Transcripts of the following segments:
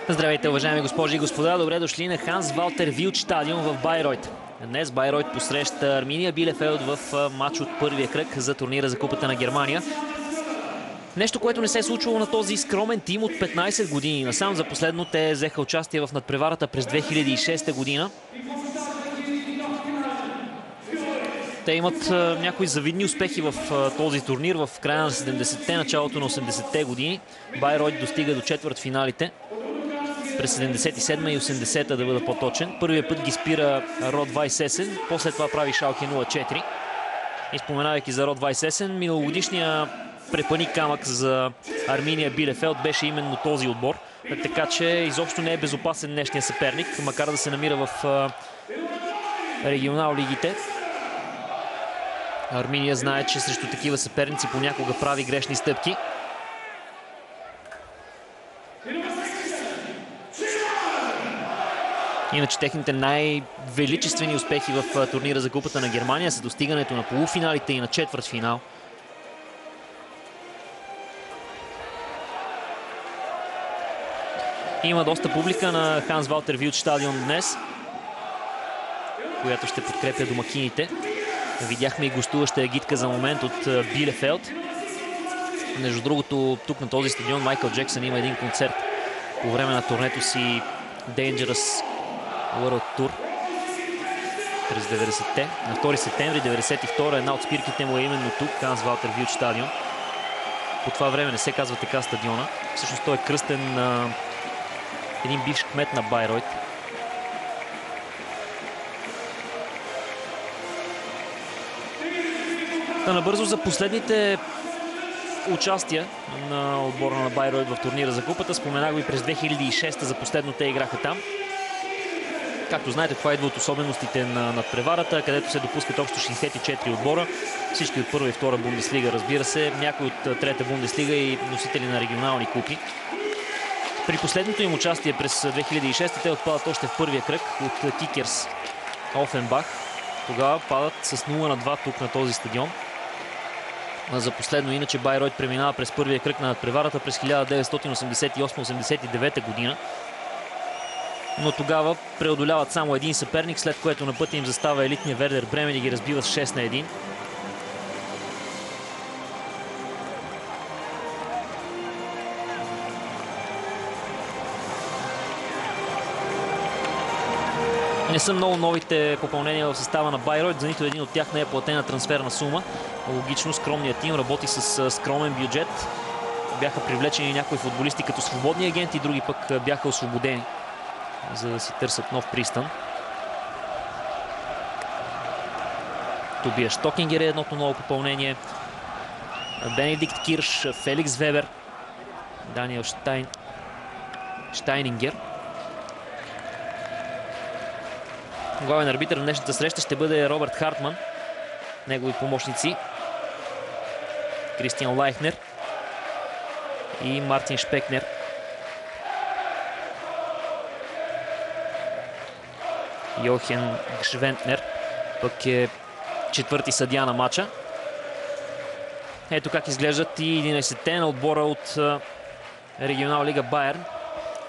Здравейте, уважаеми госпожи и господа! Добре дошли на Ханс Валтер Вилд стадион в Байройт. Днес Байройт посреща Арминия Билефелд в матч от първия кръг за турнира за Купата на Германия. Нещо, което не се е случвало на този скромен тим от 15 години насам. За последно те взеха участие в надпреварата през 2006 година. Те имат някои завидни успехи в този турнир в края на 70-те, началото на 80-те години. Байройт достига до четвъртфиналите през 77 и 80-та, да бъда по-точен. Първият път ги спира Род Вайс Есен, после това прави Шалке 0-4. И споменавайки за Род Вайс Есен, миналогодишния препъни камък за Арминия Билефелд беше именно този отбор. Така че изобщо не е безопасен днешния съперник, макар да се намира в регионал лигите. Арминия знае, че срещу такива съперници понякога прави грешни стъпки. Иначе техните най-величествени успехи в турнира за Купата на Германия са достигането на полуфиналите и на четвъртфинал. Има доста публика на Ханс Валтер Вилд стадион днес, която ще подкрепя домакините. Видяхме и гостуваща агитка за момент от Билефелд. Между другото, тук на този стадион Майкъл Джексън има един концерт по време на турнето си Dangerous World Tour през 90-те. На 2 септември 92 една от спирките му е именно тук, Ханс Валтер Вилд стадион. По това време не се казва така стадиона. Всъщност той е кръстен на един бивш кмет на Байройт. Да, набързо за последните участия на отбора на Байройт в турнира за Купата. Споменах ви през 2006 за последно те играха там. Както знаете, това идва от особеностите на надпреварата, където се допускат общо 64 отбора. Всички от първа и втора Бундеслига, разбира се. Някои от трета Бундеслига и носители на регионални купи. При последното им участие през 2006 те отпадат още в първия кръг от Кикерс Офенбах. Тогава падат с 0-2 тук на този стадион. За последно иначе Байройт преминава през първия кръг на надпреварата през 1988-89 година. Но тогава преодоляват само един съперник, след което на пътя им застава елитния Вердер Бремен и ги разбива с 6-1. Не са много новите попълнения в състава на Байройт. За нито един от тях не е платена трансферна сума. Логично, скромният тим работи с скромен бюджет. Бяха привлечени някои футболисти като свободни агенти, други пък бяха освободени, за да си търсят нов пристан. Тобиас Штокингер е едното ново попълнение. Бенедикт Кирш, Феликс Вебер, Даниел Штайнингер. Главен арбитър на днешната среща ще бъде Робърт Хартман. Негови помощници Кристиан Лайхнер и Мартин Шпекнер. Йохен Гшвентнер пък е четвърти съдия на матча. Ето как изглеждат и 11-те на отбора от регионал лига Байерн.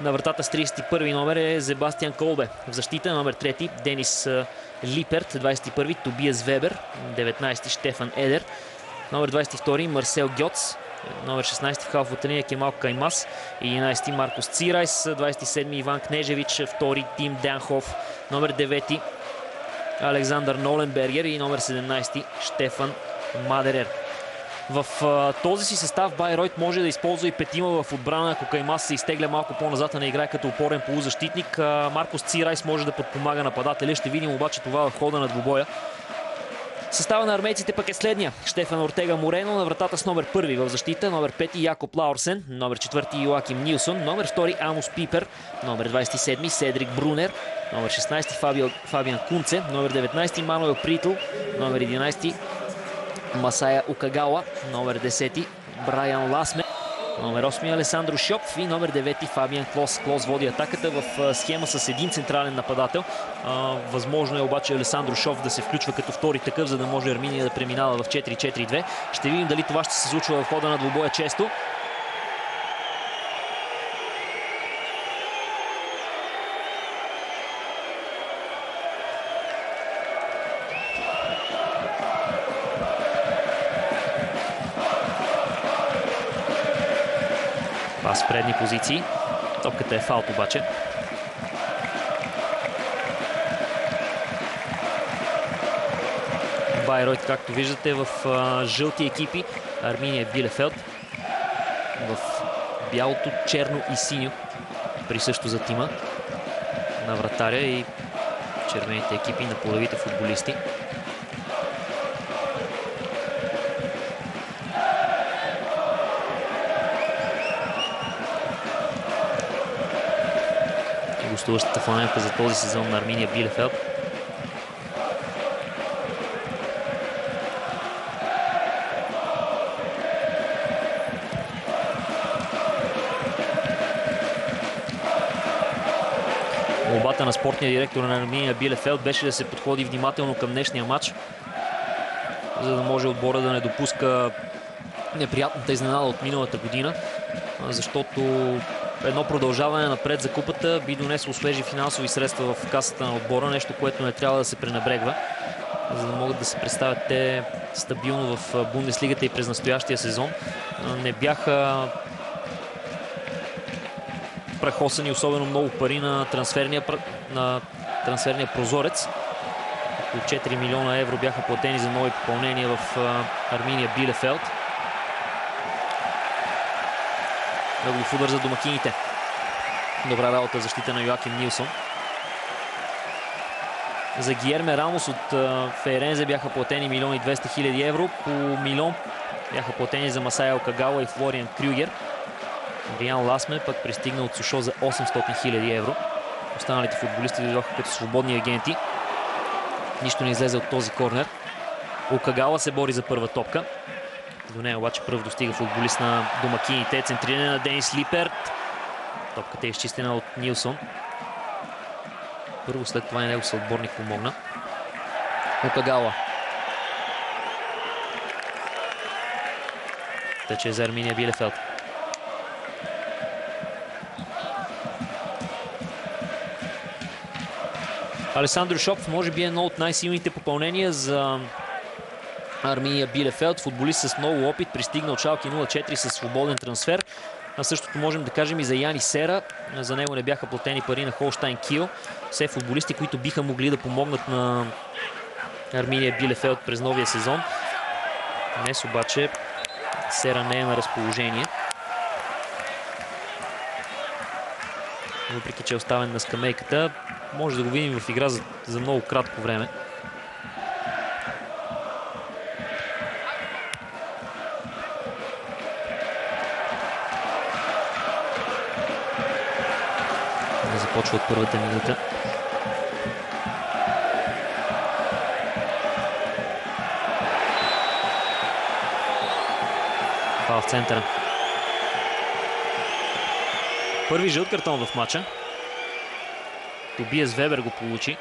На вратата с 31 номер е Себастиан Колбе. В защита номер 3 Денис Липерт, 21 Тобиас Вебер, 19 Штефан Едер, номер 22 Марсел Гьоц, номер 16 в халфовата линия Кемал Каймас, 11 Маркос Цирайс, 27 Иван Кнежевич, 2 Тим Данхоф, номер 9 Александър Ноленбергер и номер 17 Штефан Мадерер. В този си състав Байройт може да използва и петима в отбрана, ако Каймас се изтегля малко по-назад, не играе като опорен полузащитник. Маркос Цирайс може да подпомага нападателя. Ще видим обаче това в хода на двубоя. Състава на армейците пък е следния. Штефан Ортега Морено на вратата с номер 1 в защита, номер 5 Якоб Лаурсен, номер 4 Йоаким Нилсон, номер 2 Амос Пипер, номер 27 Седрик Брунер, номер 16 Фабиан Кунце, номер 19 Мануел Притл, номер 11 Масая Окагала, номер 10 Брайан Ласме, номер 8 Алесандро Шопф и номер 9 Фабиан Клос. Клос води атаката в схема с един централен нападател. Възможно е обаче Алесандро Шопф да се включва като втори такъв, за да може Арминия да преминава в 4-4-2. Ще видим дали това ще се случва в хода на двубоя често. Пас в предни позиции. Топката е фаут обаче. Байройт, както виждате, в жълти екипи. Арминия Билефелд в бялото, черно и синьо. Присъщо за тима на вратаря и червените екипи на половите футболисти. Гостуващата фланелка за този сезон на Арминия Билефелд. Молбата на спортния директор на Арминия Билефелд беше да се подходи внимателно към днешния матч, за да може отбора да не допуска неприятната изненада от миналата година, защото едно продължаване напред за купата би донесло свежи финансови средства в касата на отбора, нещо, което не трябва да се пренебрегва, за да могат да се представят те стабилно в Бундеслигата и през настоящия сезон. Не бяха прахосани особено много пари на трансферния прозорец. Около 4 милиона евро бяха платени за нови попълнения в Арминия Билефелд. Много удар за домакините. Добра работа защита на Йоаким Нилсон. За Гиерме Рамос от Фейрензе бяха платени 1 200 000 евро. По милион бяха платени за Масая Окагала и Флориан Крюгер. Бриан Ласме пък пристигна от Сушо за 800 000 евро. Останалите футболисти дойдоха като свободни агенти. Нищо не излезе от този корнер. Окагала се бори за първа топка. До нея обаче пръв достига футболист на домакините. Центриране на Денис Липерт. Топката е изчистена от Нилсон. Първо след това и него съотборник помогна. Окагала. Тъче за Арминия Билефелд. Алесандро Шопф може би е едно от най-силните попълнения за Арминия Билефелд. Футболист с много опит, пристигна от Шалке 04 със свободен трансфер. А същото можем да кажем и за Яни Сера. За него не бяха платени пари на Холштайн Киел. Все футболисти, които биха могли да помогнат на Арминия Билефелд през новия сезон. Днес обаче Сера не е на разположение. Въпреки че е оставен на скамейката, може да го видим в игра за много кратко време. Започва от първата минута. Това в центъра. Първи жълт картон в матча. Тобиас Вебер го получи.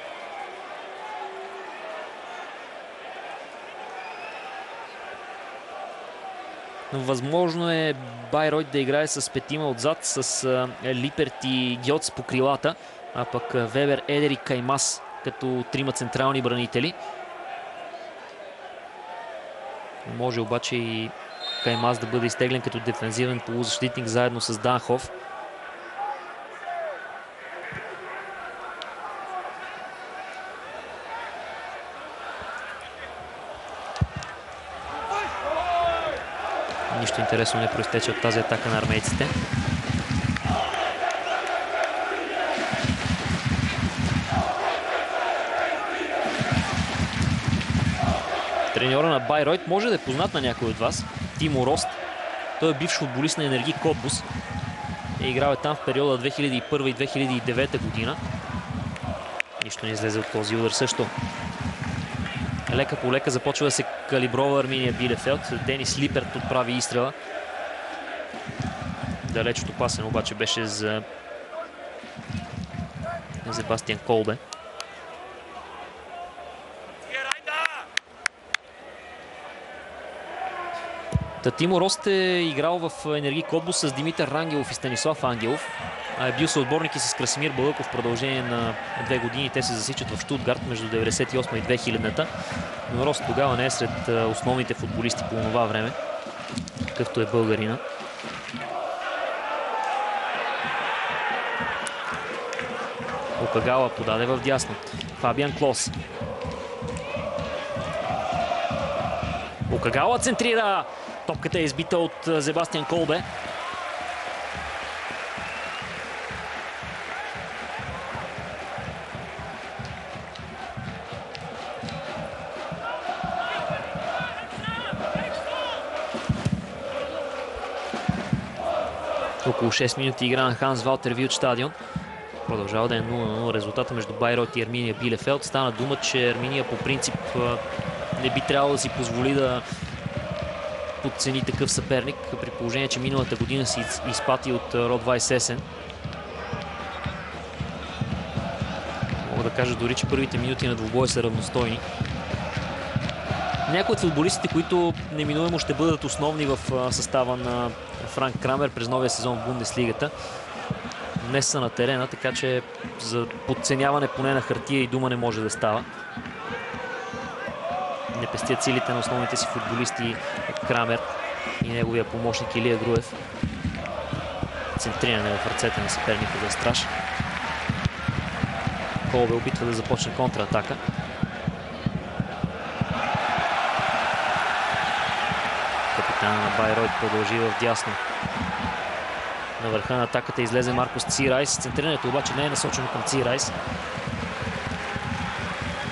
Но възможно е Байройт да играе с петима отзад, с Липерт и Гьоц по крилата, а пък Вебер, Едер и Каймас като трима централни бранители. Може обаче и Каймас да бъде изтеглен като дефензивен полузащитник заедно с Данхов. Нищо интересно не проистече от тази атака на армейците. Треньора на Байройт може да е познат на някой от вас. Тимо Рост. Той е бивш футболист на Енергий Котбус. Е играл там в периода 2001 и 2009 година. Нищо не излезе от този удар също. Лека по лека започва да се калиброва Арминия Билефелд. Денис Липерт отправи изстрела. Далеч от опасен обаче беше за Себастиан Колбе. Тимо Рост е играл в Енергий Котбус с Димитър Рангелов и Станислав Ангелов. Е бил съотборник и с Красимир Балъков в продължение на 2 години. Те се засичат в Штутгарт между 1998 и 2000-та. Но Рост тогава не е сред основните футболисти по това време, какъвто е българина. Окагала подаде в дясно. Фабиан Клос. Окагала центрира. Топката е избита от Себастиан Колбе. Около 6 минути игра на Ханс Валтер Вилд стадион. Продължава да е 0-0 резултата между Байройт и Арминия Билефелд. Стана дума, че Арминия по принцип не би трябвало да си позволи да подцени такъв съперник, при положение, че миналата година си изпати от Рот-Вайс Есен. Мога да кажа дори, че първите минути на двубоя са равностойни. Някои от футболистите, които неминуемо ще бъдат основни в състава на Франк Крамер през новия сезон в Бундеслигата, днес са на терена, така че за подценяване поне на хартия и дума не може да става. Не пестят силите на основните си футболисти Крамер и неговия помощник Илия Груев. Центриране в ръцете на съперника за страж. Колбе опитва да започне контратака. Капитана на Байройт продължи в дясно. На върха на атаката излезе Маркос Цирайс. Центрирането обаче не е насочено към Цирайс.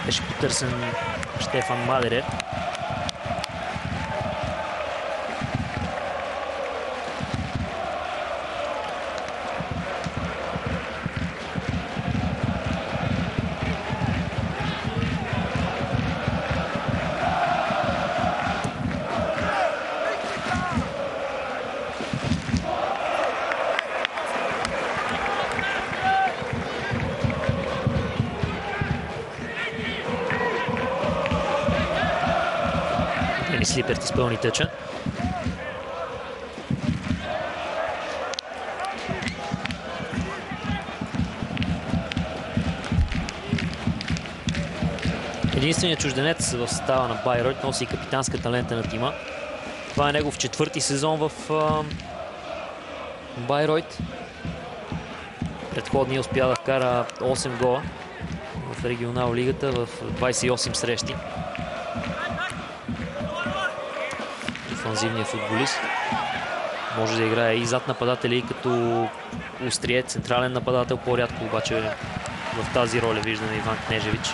Беше потърсен Штефан Мадерер. Липерт изпълни тъча. Единственият чужденец в състава на Байройт носи капитанската лента на тима. Това е негов 4-ти сезон в Байройт. Предходния успя да вкара 8 гола в регионал лигата в 28 срещи. Офанзивният футболист може да играе и зад нападатели, и като острие, централен нападател. По-рядко обаче в тази роля виждаме Иван Кнежевич.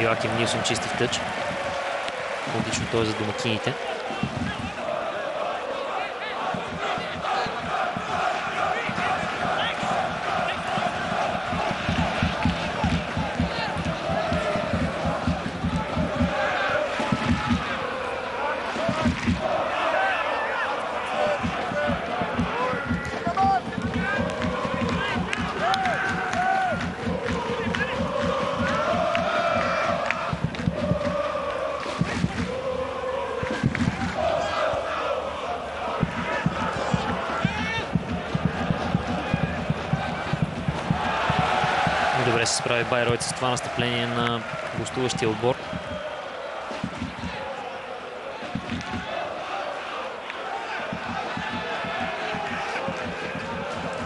Йоаким Нилсон чисти в тъч. Логично той е за домакините. Добре се справи Байройт с това настъпление на гостуващия отбор.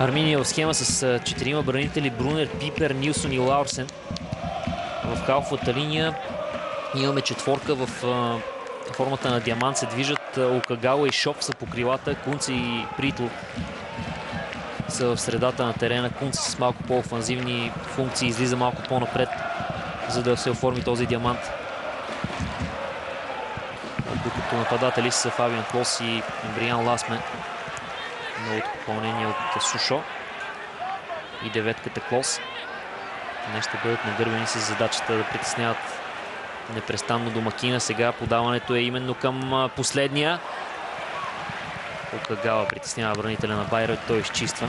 Арминия в схема с 4 бранители: Брунер, Пипер, Нилсон и Лаурсен. В халфовата линия имаме четворка в формата на диамант. Се движат Окагава и Шоп са по крилата. Кунце и Притл са в средата на терена. Кунце с малко по-офанзивни функции излиза малко по-напред, за да се оформи този диамант. Докато нападатели са Фабиан Клос и Бриан Ласме. Новото попълнение от Сушо и деветката Клос. Днес ще бъдат нагърбени с задачата да притесняват непрестанно домакина. Сега подаването е именно към последния. Окагава притеснява бранителя на Байройт, той изчиства.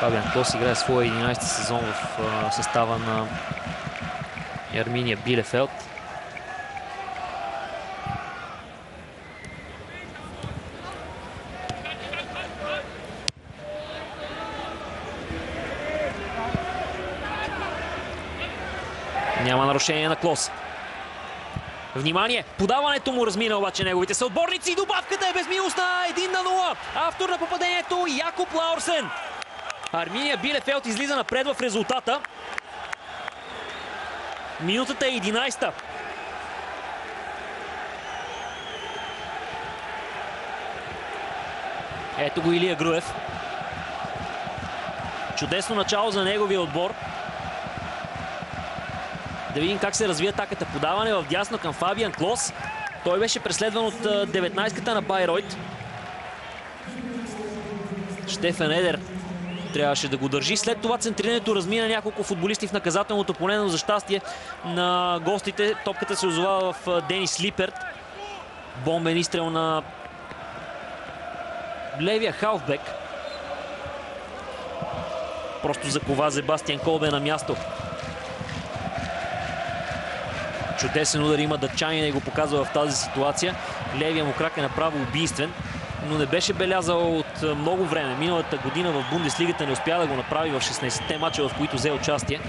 Фабиан Клос играе своя 11-ти сезон в състава на Арминия Билефелд. Няма нарушение на Клос. Внимание! Подаването му размина обаче неговите съотборници. Добавката е безмилостна. 1-0. Автор на попадението Якоб Лаурсен. Арминия Билефелд излиза напред в резултата. Минутата е 11-та. Ето го Илия Груев. Чудесно начало за неговия отбор. Да видим как се развие атаката. Подаване в дясно към Фабиан Клос. Той беше преследван от 19-ката на Байройт. Штефан Едер трябваше да го държи. След това центрирането размина няколко футболисти в наказателното поле, но за щастие на гостите топката се озова в Денис Липерт. Бомбен изстрел на левия халфбек. Просто закова Себастиан Колбе на място. Чудесен удар има датчанин и го показва в тази ситуация. Левия му крак е направо убийствен, но не беше белязал от много време. Миналата година в Бундеслигата не успя да го направи в 16-те мача, в които взе участие.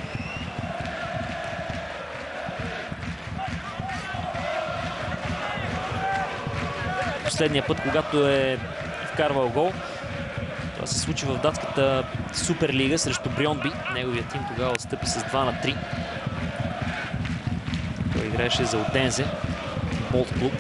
Последния път, когато е вкарвал гол, това се случи в датската Суперлига срещу Брьонби. Неговият тим тогава отстъпи с 2-3. Той играеше за Одензе, Болт клуб.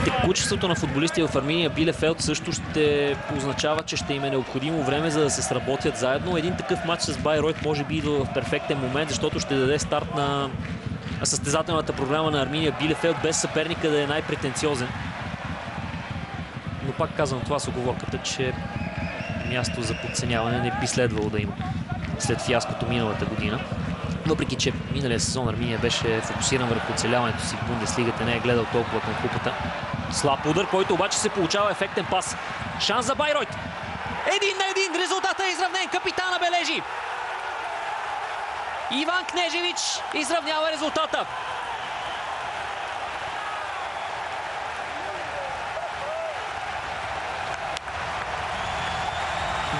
Текучеството на футболисти в Арминия Билефелд също ще означава, че ще им е необходимо време, за да се сработят заедно. Един такъв матч с Байройт може би идва в перфектен момент, защото ще даде старт на състезателната програма на Арминия Билефелд, без съперника да е най-претенциозен. Но пак казвам това с уговорката, че място за подценяване не би следвало да има след фиаското миналата година. Въпреки че миналия сезон Арминия беше фокусиран върху оцеляването си в Бундеслигата, не е гледал толкова към купата. Слаб удар, който обаче се получава ефектен пас. Шанс за Байройт. 1-1. Резултатът е изравнен. Капитана бележи. Иван Кнежевич изравнява резултата.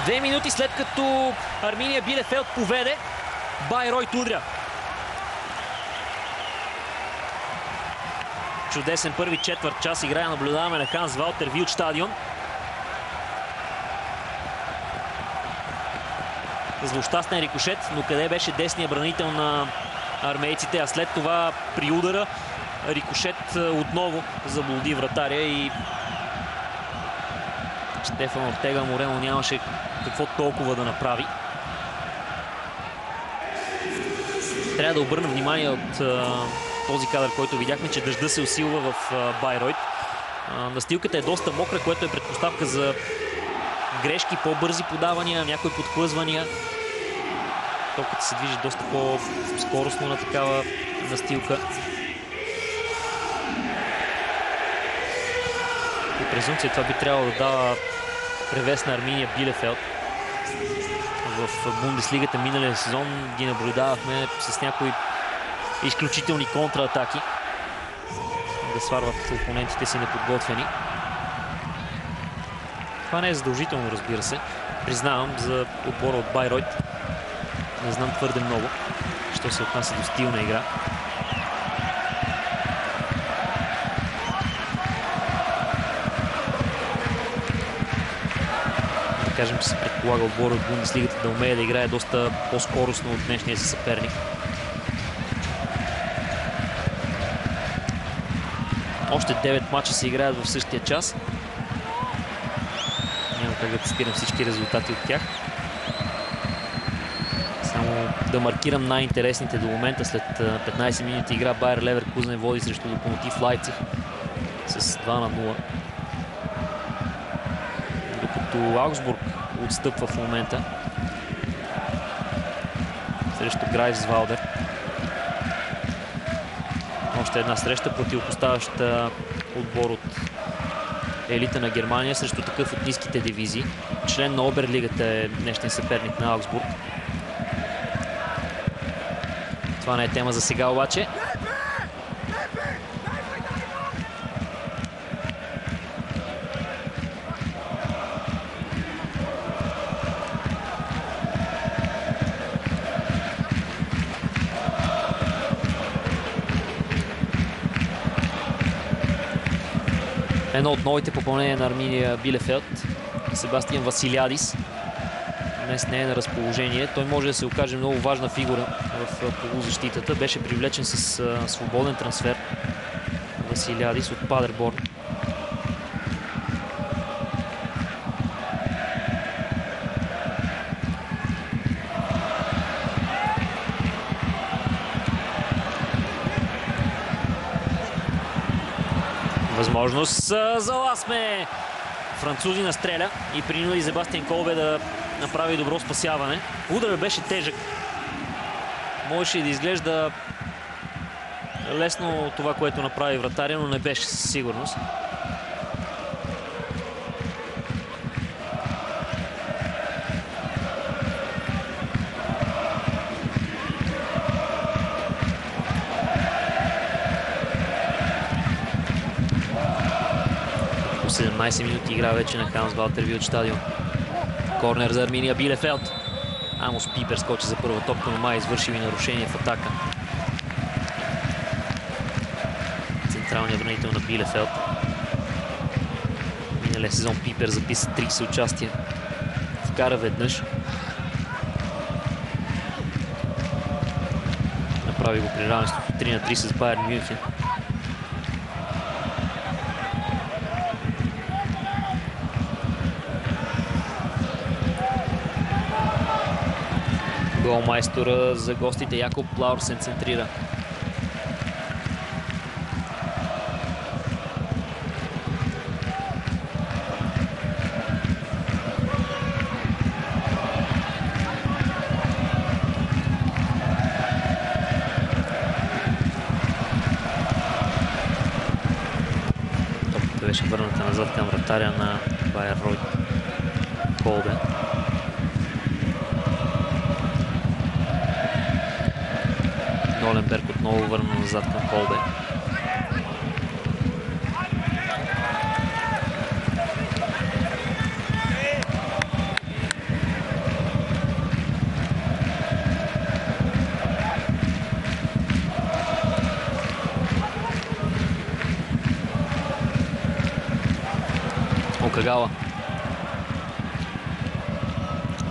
Две минути след като Арминия Билефелд поведе, Байройт удря. Чудесен първи четвърт час играе, наблюдаваме на Ханс Валтер Вилд стадион. Злощастен рикошет, но къде беше десния бранител на армейците, а след това при удара рикошет отново заблуди вратаря и Стефан Ортега Морено нямаше какво толкова да направи. Трябва да обърна внимание от този кадър, който видяхме, че дъжда се усилва в Байройт. Настилката е доста мокра, което е предпоставка за грешки, по-бързи подавания, някои подхлъзвания. Топката се движи доста по-скоростно на такава настилка. По презумпция това би трябвало да дава превес на Арминия Билефелд. В Бундеслигата миналия сезон ги наблюдавахме с някои изключителни контратаки. Да сварват опонентите си неподготвени. Това не е задължително, разбира се. Признавам, за отбора от Байройт не знам твърде много, що се отнася до стил на игра. Да кажем, че се предполага отбора от Бундеслигата да умее да играе доста по-скоростно от днешния си съперник. Още 9 мача се играят в същия час. Няма как да цитирам всички резултати от тях. Само да маркирам най-интересните до момента. След 15 минути игра Байер Леверкузен води срещу Локомотив Лайпциг с 2-0. Докато Аугсбург отстъпва в момента срещу Грайфсвалдер. Още една среща, противопоставяща отбор от елита на Германия срещу такъв от ниските дивизии. Член на Оберлигата е днешният съперник на Аугсбург. Това не е тема за сега обаче. Едно от новите попълнения на Арминия Билефелд, Себастиан Василиадис, днес не е на разположение. Той може да се окаже много важна фигура в полузащитата. Беше привлечен с свободен трансфер Василиадис от Падерборн. Възможност за Ласме. Французи настреля и принуди Себастиан Колбе да направи добро спасяване. Ударът беше тежък. Можеше и да изглежда лесно това, което направи вратаря, но не беше със сигурност. По 17 минути игра вече на Ханс Валтер Вилд стадион. Корнер за Арминия Билефелд. Амос Пипер скочи за първа топка, но май извърши и нарушение в атака. Централният бранител на Билефелд. Миналия сезон Пипер записа 30 участия. Вкара веднъж. Направи го при равенството 3-3 с Байерн Мюнхен. Голмайстора за гостите Якоб Лаурсен центрира. Топката беше върната назад към вратаря на Байеройт Колбе. Ноленберг отново върна назад към Колбе. Окагава.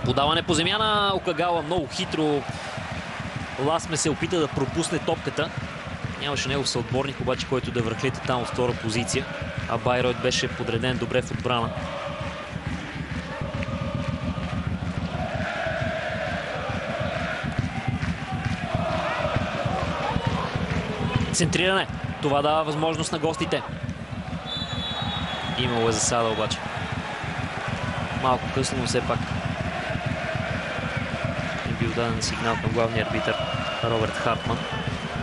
Подаване по земя на Окагава. Много хитро. Ласме се опита да пропусне топката. Нямаше негов съотборник, обаче, който да връхлита там от втора позиция. А Байройт беше подреден добре в отбрана. Центриране. Това дава възможност на гостите. Имало е засада обаче. Малко късно, но все пак е бил даден сигнал към главния арбитър Роберт Хартман.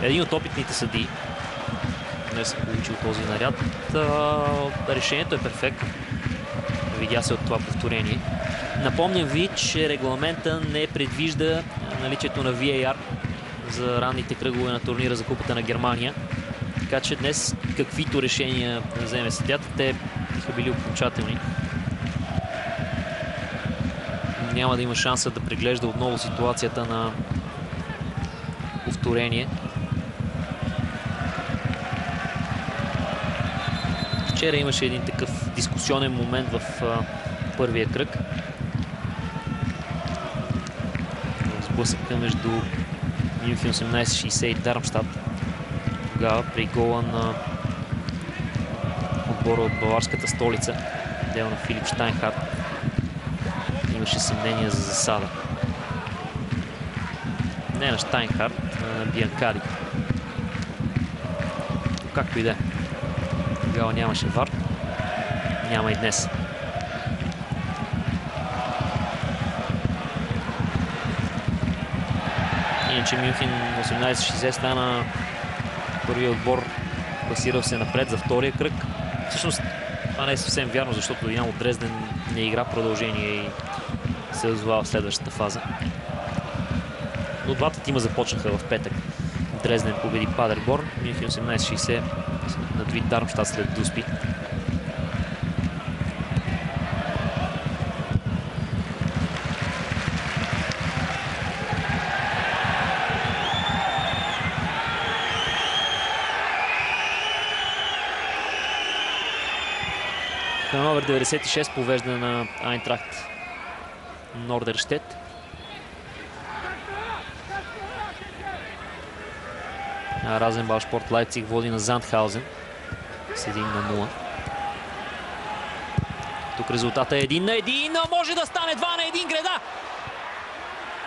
Един от опитните съдии днес е получил този наряд. Решението е перфектно. Видя се от това повторение. Напомням ви, че регламента не предвижда наличието на VAR за ранните кръгове на турнира за Купата на Германия. Така че днес каквито решения да вземе съдията, те биха били окончателни. Няма да има шанса да преглежда отново ситуацията на повторение. Вчера имаше един такъв дискусионен момент в първия кръг. Сблъсъка между Мюнхен 1860 и Дармштадт. Тогава при гола на отбора от баварската столица, дел на Филип Штайнхарт, имаше съмнение за засада. Не на Штайнхарт, а на Бианкади. Както и да е. Тогава нямаше ВАР. Няма и днес. Иначе Мюнхен 1860 стана първият отбор, класирал се напред за втория кръг. Всъщност това не е съвсем вярно, защото Динамо Дрезден не игра продължение и се озова в следващата фаза. Но двата тима започнаха в петък. Дрезден победи Падерборн, Мюнхен 1860 надви Дармштадт след Дуспи. Номер 96 повежда на Айнтрахт Нордерштет. Разенбал-Шпорт Лайпциг води на Зандхаузен с 1-0. Тук резултата е 1-1, а може да стане 2-1 греда.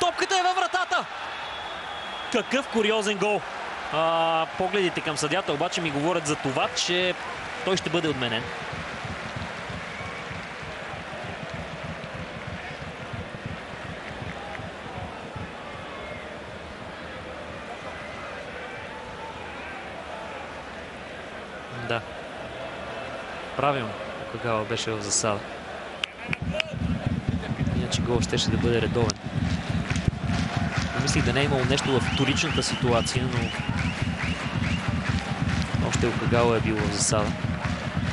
Топката е във вратата. Какъв куриозен гол. Погледите към съдята обаче ми говорят за това, че той ще бъде отменен. Да. Правилно. Кагава беше в засада. Иначе гол щеше да бъде редовен. Мислих да не е имало нещо в вторичната ситуация, но още Окагава е бил в засада.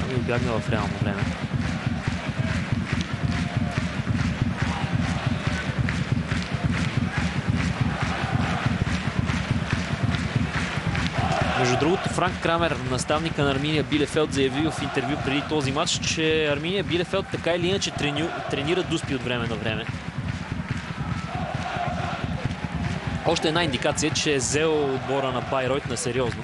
Ами обягнал в реално време. Между другото, Франк Крамер, наставника на Арминия Билефелд, заяви в интервю преди този матч, че Арминия Билефелд така или иначе тренира Дуспи от време на време. Още една индикация, че е взел отбора на Байройт на сериозно.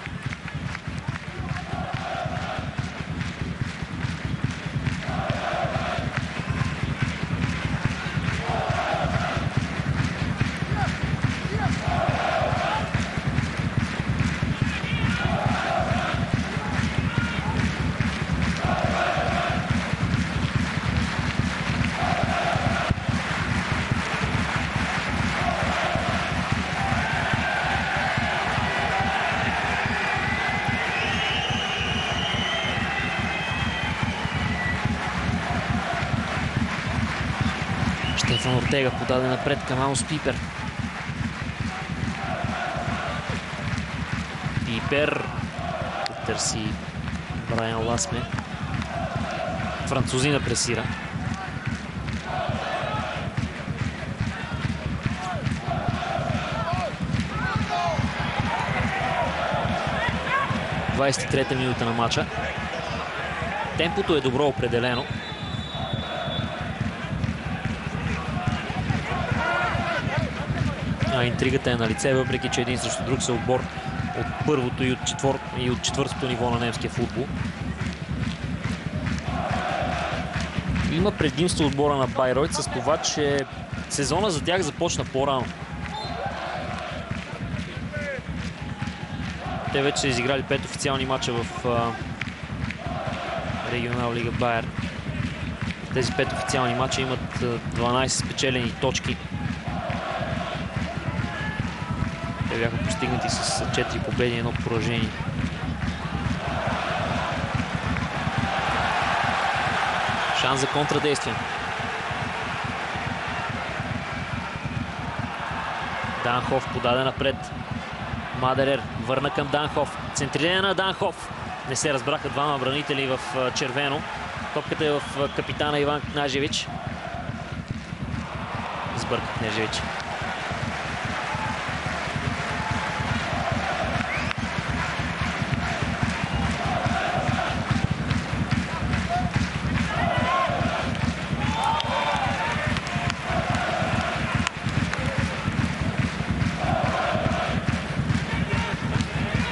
Штефан Ортега подаде напред към Аус Пипер. Пипер търси Брайан Ласме. Французина пресира. – 23-та минута на матча. Темпото е добро определено. Интригата е на лице, въпреки че един срещу друг са отбор от първото и от четвъртото ниво на немския футбол. Има предимство отбора на Байройт с това, че сезона за тях започна по-рано. Те вече са изиграли 5 официални матча в регионал Лига Байер. Тези 5 официални матча имат 12 спечелени точки. Те бяха постигнати с 4 победи и 1 поражение. Шанс за контрадействие. Данхоф подаде напред. Мадерер върна към Данхов. Центриране на Данхов. Не се разбраха двама бранители в червено. Топката е в капитана Иван Кнажевич. Сбърка Кнежевич.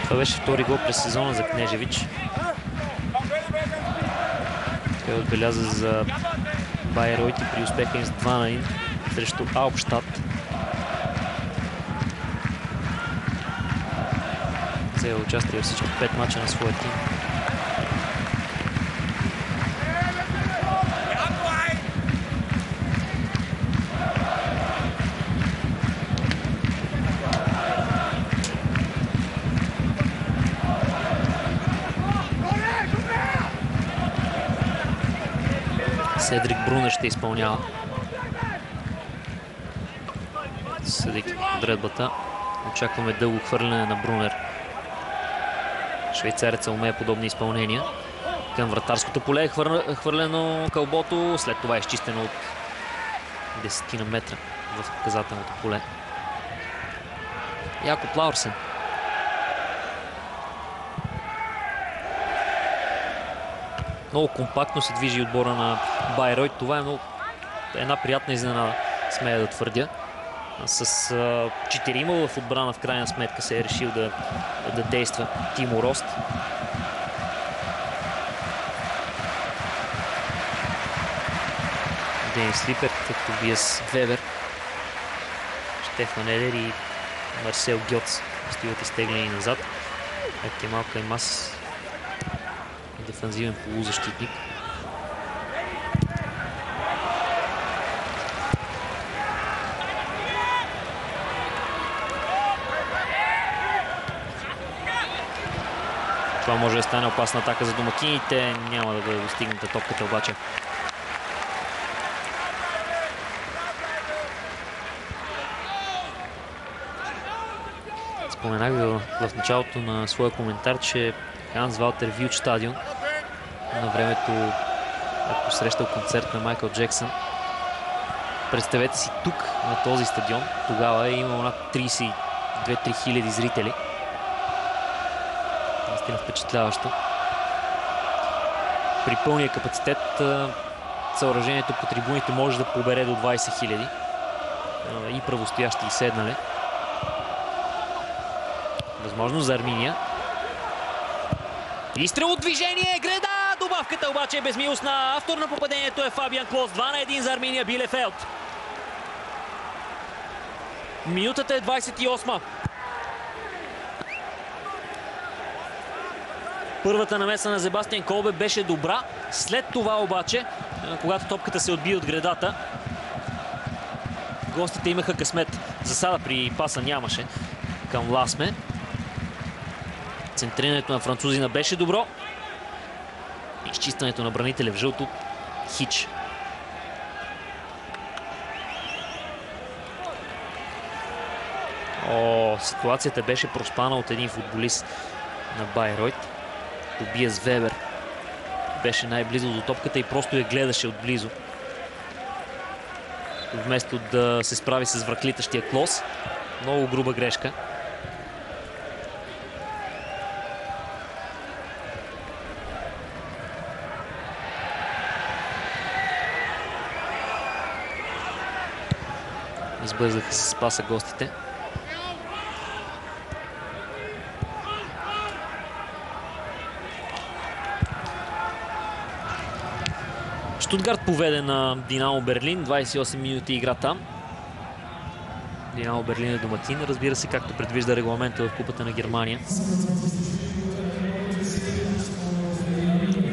Това беше втори гол през сезона за Кнежевич. Той отбеляза за Байройт и при успеха им с 2-1 срещу Алпштадт. Взел участие във всички 5 мача на своя тим. Седрик Брунер ще изпълнява. Съдейки подредбата, очакваме дълго хвърляне на Брунер. Швейцареца умее подобни изпълнения. Към вратарското поле е хвърлено кълбото, след това е изчистено от 10 метра в показателното поле. Якоб Лаурсен. Много компактно се движи отбора на Байройт. Това е една приятна изненада, смея да твърдя. С 4 в отбрана в крайна сметка се е решил да действа Тимо Рост. Денис Липер, Тобиас Вебер, Штефан Елер и Марсел Гьоц стоят изтеглени назад. Кемал Каймас, дефанзивен полузащитник. Това може да стане опасна атака за домакините. Няма да бъде достигната топката обаче. Споменах в началото на своя коментар, че Ханс Валтер Вилч стадион на времето е посрещал концерт на Майкъл Джексън. Представете си, тук на този стадион тогава е имало над 32-3 хиляди зрители. Наистина впечатляващо. При пълния капацитет съоръжението по трибуните може да побере до 20 хиляди. И правостоящи и седнали. Възможност за Арминия. Изстрел от движение, Греда! Добавката обаче е безмилостна. Автор на попадението е Фабиан Клос. 2-1 за Арминия Билефелд. Минутата е 28. Първата намеса на Себастиан Колбе беше добра. След това обаче, когато топката се отбие от гредата, гостите имаха късмет. Засада при паса нямаше към Ласме. Центрирането на французина беше добро. Изчистването на бранителя в жълто хич. Ситуацията беше проспана от един футболист на Байройт. Тобиас Вебер беше най-близо до топката и просто я гледаше отблизо. Вместо да се справи с връхлитащия Клос. Много груба грешка. Избързаха се с паса гостите. Штутгарт поведе на Динамо Берлин. 28 минути игра там. Динамо Берлин е домакин. Разбира се, както предвижда регламента в Купата на Германия.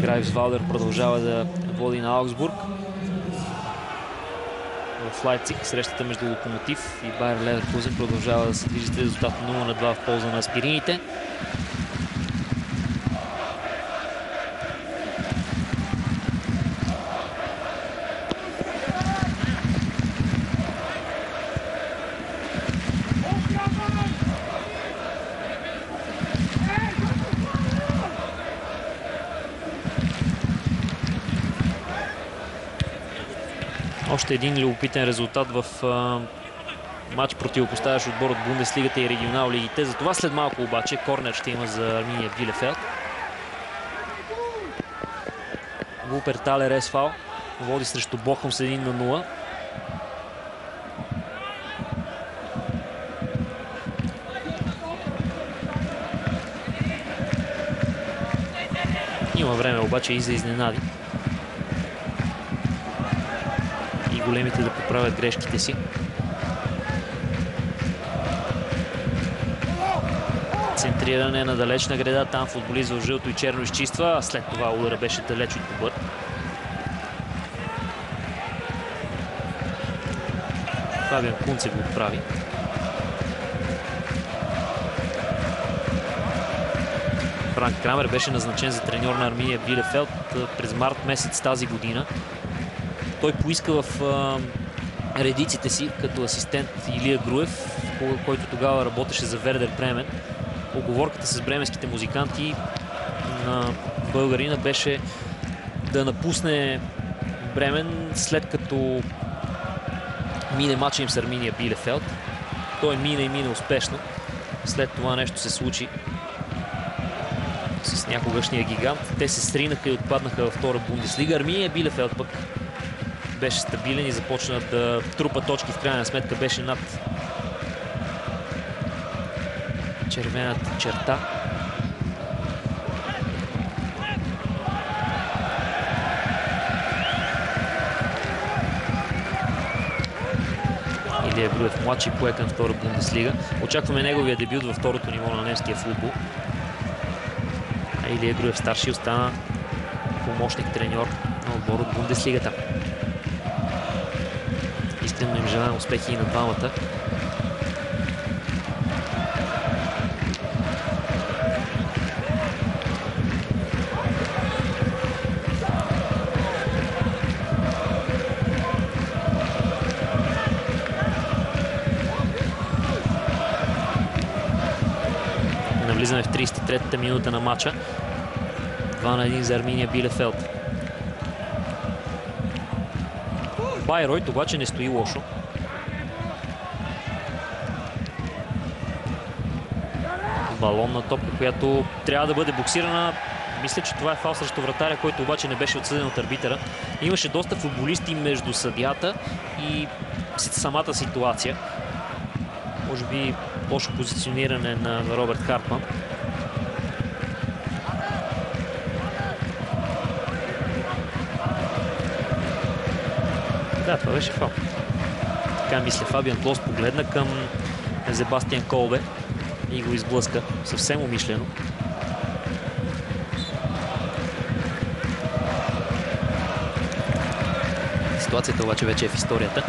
Грайвсвалдер продължава да води на Аугсбург. В Лайпциг срещата между Локомотив и Байер Леверкузен продължава да се движи с резултат 0-2 в полза на аспирините. Още един любопитен резултат в матч противопоставящ отбор от Бундеслигата и регионал лигите. Затова след малко обаче корнер ще има за Арминия Билефелд. Вуперталер СФ води срещу Бохум с 1-0. Има време обаче и за изненади. И големите да поправят грешките си. Центриране на далечна града. Там футболист в жълто и черно изчиства. А след това удара беше далеч от добър. Фабиан Кунце го отправи. Франк Крамер беше назначен за треньор на Арминия Билефелд през март месец тази година. Той поиска в редиците си като асистент Илия Груев, който тогава работеше за Вердер Бремен. Оговорката с бременските музиканти на българина беше да напусне Бремен след като мине матча им с Арминия Билефелд. Той мина и мина успешно. След това нещо се случи с някогашния гигант. Те се сринаха и отпаднаха във втора Бундеслига. Арминия Билефелд пък беше стабилен и започна да трупа точки. В крайна сметка беше над червената черта. Илия Груев младши пое към втора Бундеслига. Очакваме неговия дебют във второто ниво на немския футбол. А Илия Груев старши остана помощник треньор на отбор от Бундеслигата. Искрено им желаем успехи и на двамата. Навлизаме в 33-та минута на матча. 2-1 за Арминия Билефелд. Байройт обаче не стои лошо. Балонна топка, която трябва да бъде боксирана. Мисля, че това е фал срещу вратаря, който обаче не беше отсъден от арбитъра. Имаше доста футболисти между съдията и самата ситуация. Може би лошо позициониране на Роберт Хартман. Да, това беше фал. Така мисля, Фабиан Клос погледна към Себастиан Колбе и го изблъска съвсем умишлено. Ситуацията обаче вече е в историята.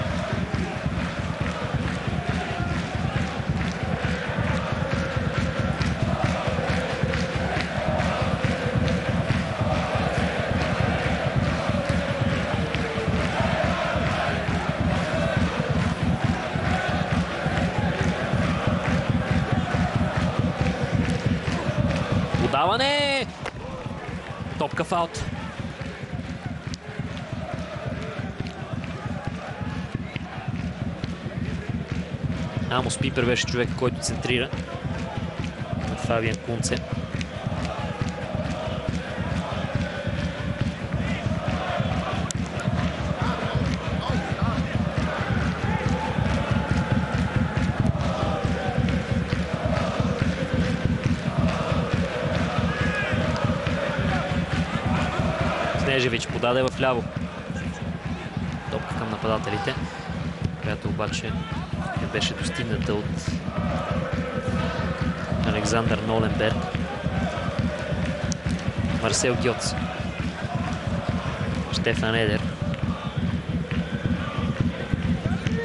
Подаване! Топка в аут. Амос Пипер беше човек, който центрира на Фабиан Кунце. Снежевич подаде в ляво. Топка към нападателите, която обаче не беше достигната от Александър Ноленберг. Марсел Гьоц. Штефан Едер.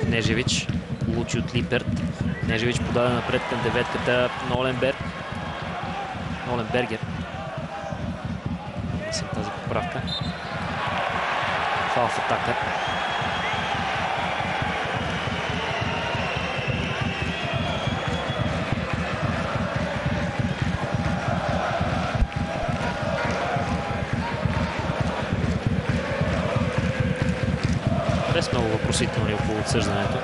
Нежевич получи от Липерт. Нежевич подаде напред към деветката. Ноленбергер. Съм тази поправка. Фал в атака. с много въпросителни около отсъждането.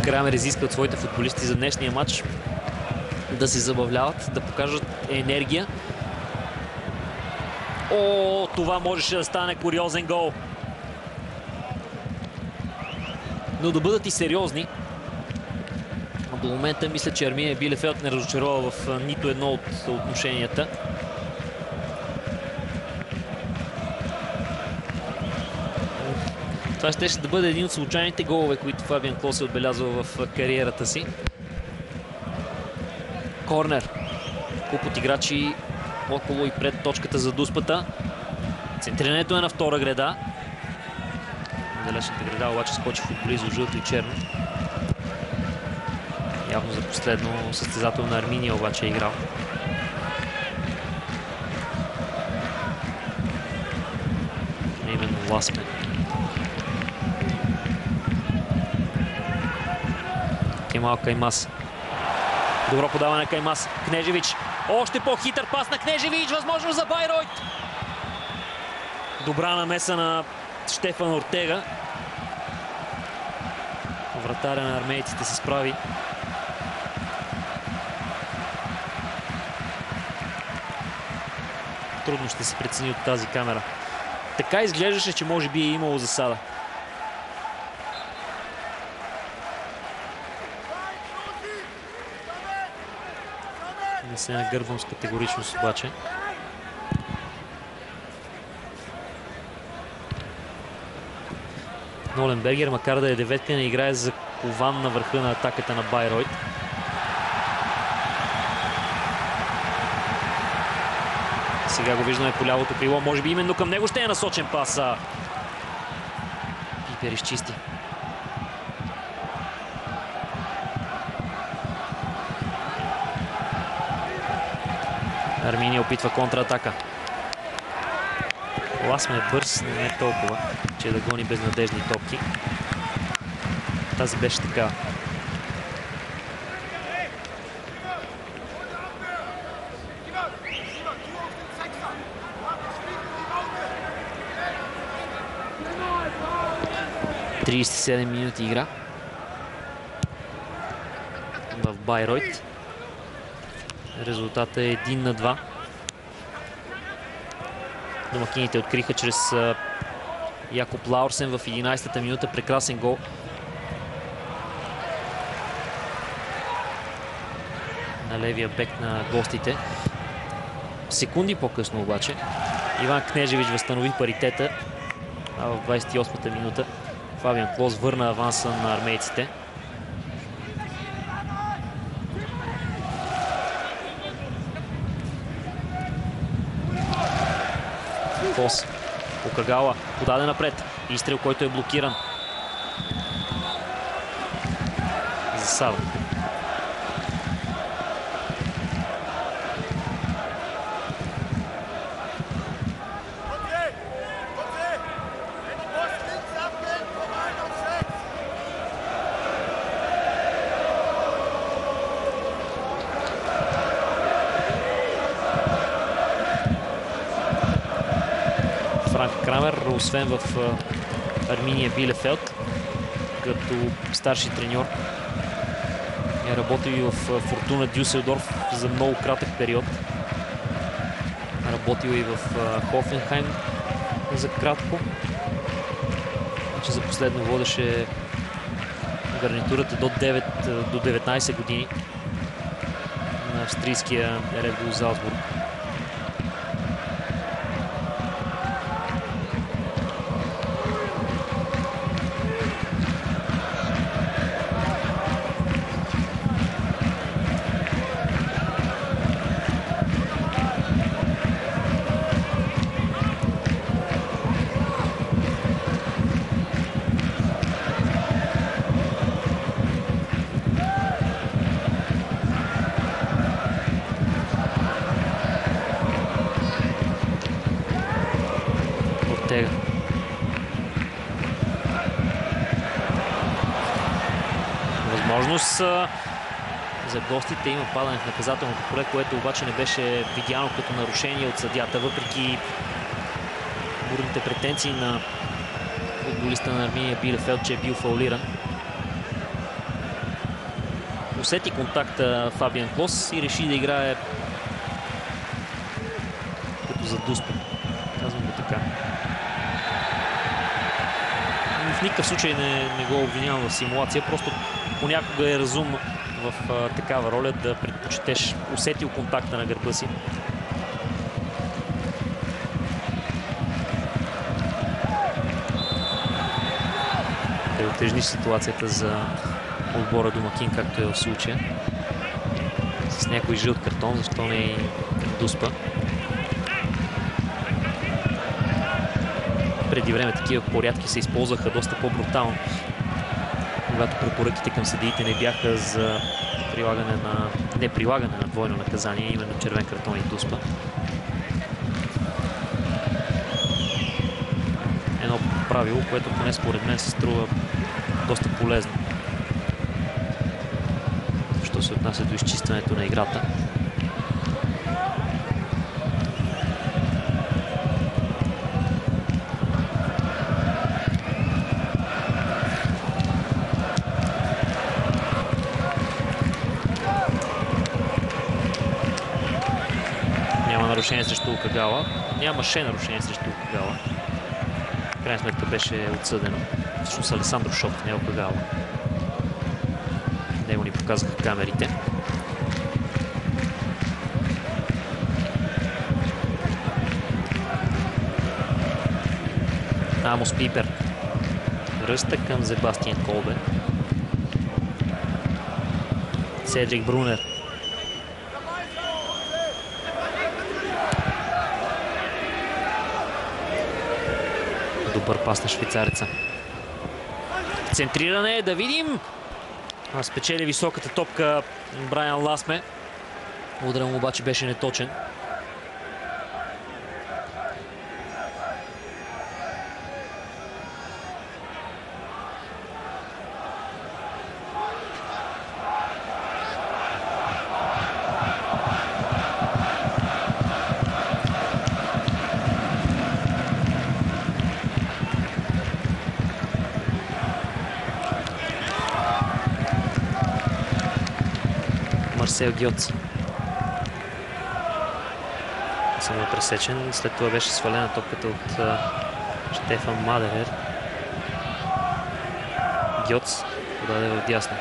Крамер изиска от своите футболисти за днешния матч да се забавляват, да покажат енергия. О, това можеше да стане куриозен гол. Но да бъдат и сериозни. До момента мисля, че Арминия Билефелд не разочарова в нито едно от отношенията. Това ще да бъде един от случайните голове, които Фабиан Клос е отбелязал в кариерата си. Корнер. Куп от играчи около и пред точката за дуспата. Центрирането е на втора града. Далечната града обаче скочи футболизо жълто и черно. Явно за последно състезател на Арминия обаче е играл. Именно Ласме. Кемал Каймас. Добро подаване на Каймас. Кнежевич. Още по-хитър пас на Кнежевич. Възможно за Байройт. Добра намеса на Штефан Ортега. Вратаря на армейците се справи. Трудно ще се прецени от тази камера. Така изглеждаше, че може би е имало засада. Не се нагърбвам с категоричност обаче. Ноленбергер, макар да е деветка, не играе за кован на върха на атаката на Байройт. Сега го виждаме по лявото крило. Може би именно към него ще е насочен пас. Пипер изчисти. Арминия опитва контратака. Ласме е бърз, но не е толкова, че да гони безнадежни топки. Тази беше така. ...37 минути игра в Байройт. Резултатът е 1-2. Домакините откриха чрез Якоб Лаурсен в 11-та минута. Прекрасен гол. На левия бек на гостите. Секунди по-късно обаче Иван Кнежевич възстанови паритета. А в 28-та минута Фабиан Клос върна аванса на армейците. Клос по Кагала, подаде напред. Изстрел, който е блокиран. Засада. Крамер, освен в Арминия Билефелд, като старши треньор, е работил и в Фортуна Дюселдорф за много кратък период. Работил и в Хофенхайм за кратко. Значи за последно водеше гарнитурата до 19 години на австрийския Ред Бул Залцбург. за гостите. Има падане в наказателното поле, което обаче не беше видяно като нарушение от съдията, въпреки бурните претенции на футболиста на Арминия Билефелд, че е бил фаулиран. Усети контакта Фабиан Клос и реши да играе като за Дуспа. Казвам го така. В никакъв случай не го обвинявам в симулация, просто понякога е разумно в такава роля да предпочетеш усетил контакта на гърба си. Да утежниш ситуацията за отбора домакин, както е в случая. С някой жълт картон, защо не и Дуспа. Преди време такива порядки се използваха доста по-брутално, когато препоръките към съдиите не бяха за неприлагане на двойно наказание, именно червен картон и Дуспа. Едно правило, което поне според мен се струва доста полезно, що се отнася до изчистването на играта. Нарушение срещу Окагава. Нямаше нарушение срещу Окагава. В крайна сметка беше отсъдено. Всъщност Алесандро Шот, не Окагава. Него ни показаха камерите. Амос Пипер ръста към Себастиан Колбе. Седжик Брунер. Добър пас на швейцареца. Центриране, да видим. Спечели високата топка Брайан Ласме. Ударът му обаче беше неточен. Марсел Гьоц. Само пресечен. След това беше свалена топката от Штефан Мадевер. Гьоц подаде в дясно.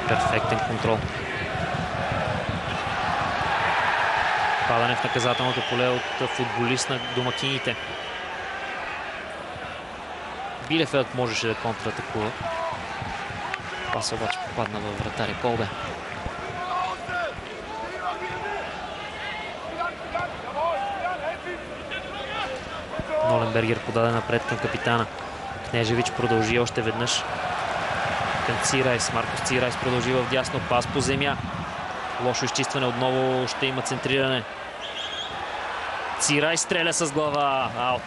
Перфектен контрол. Падане в наказателното поле от футболист на домакините. Билефелд можеше да контратакува. Пас обаче попадна във вратаря Колбе. Ноленбергер подаде напред към капитана. Кнежевич продължи още веднъж към Цирайс. Маркос Цирайс продължи в дясно. Пас по земя. Лошо изчистване. Отново ще има центриране. Цирайс стреля с глава. Аут.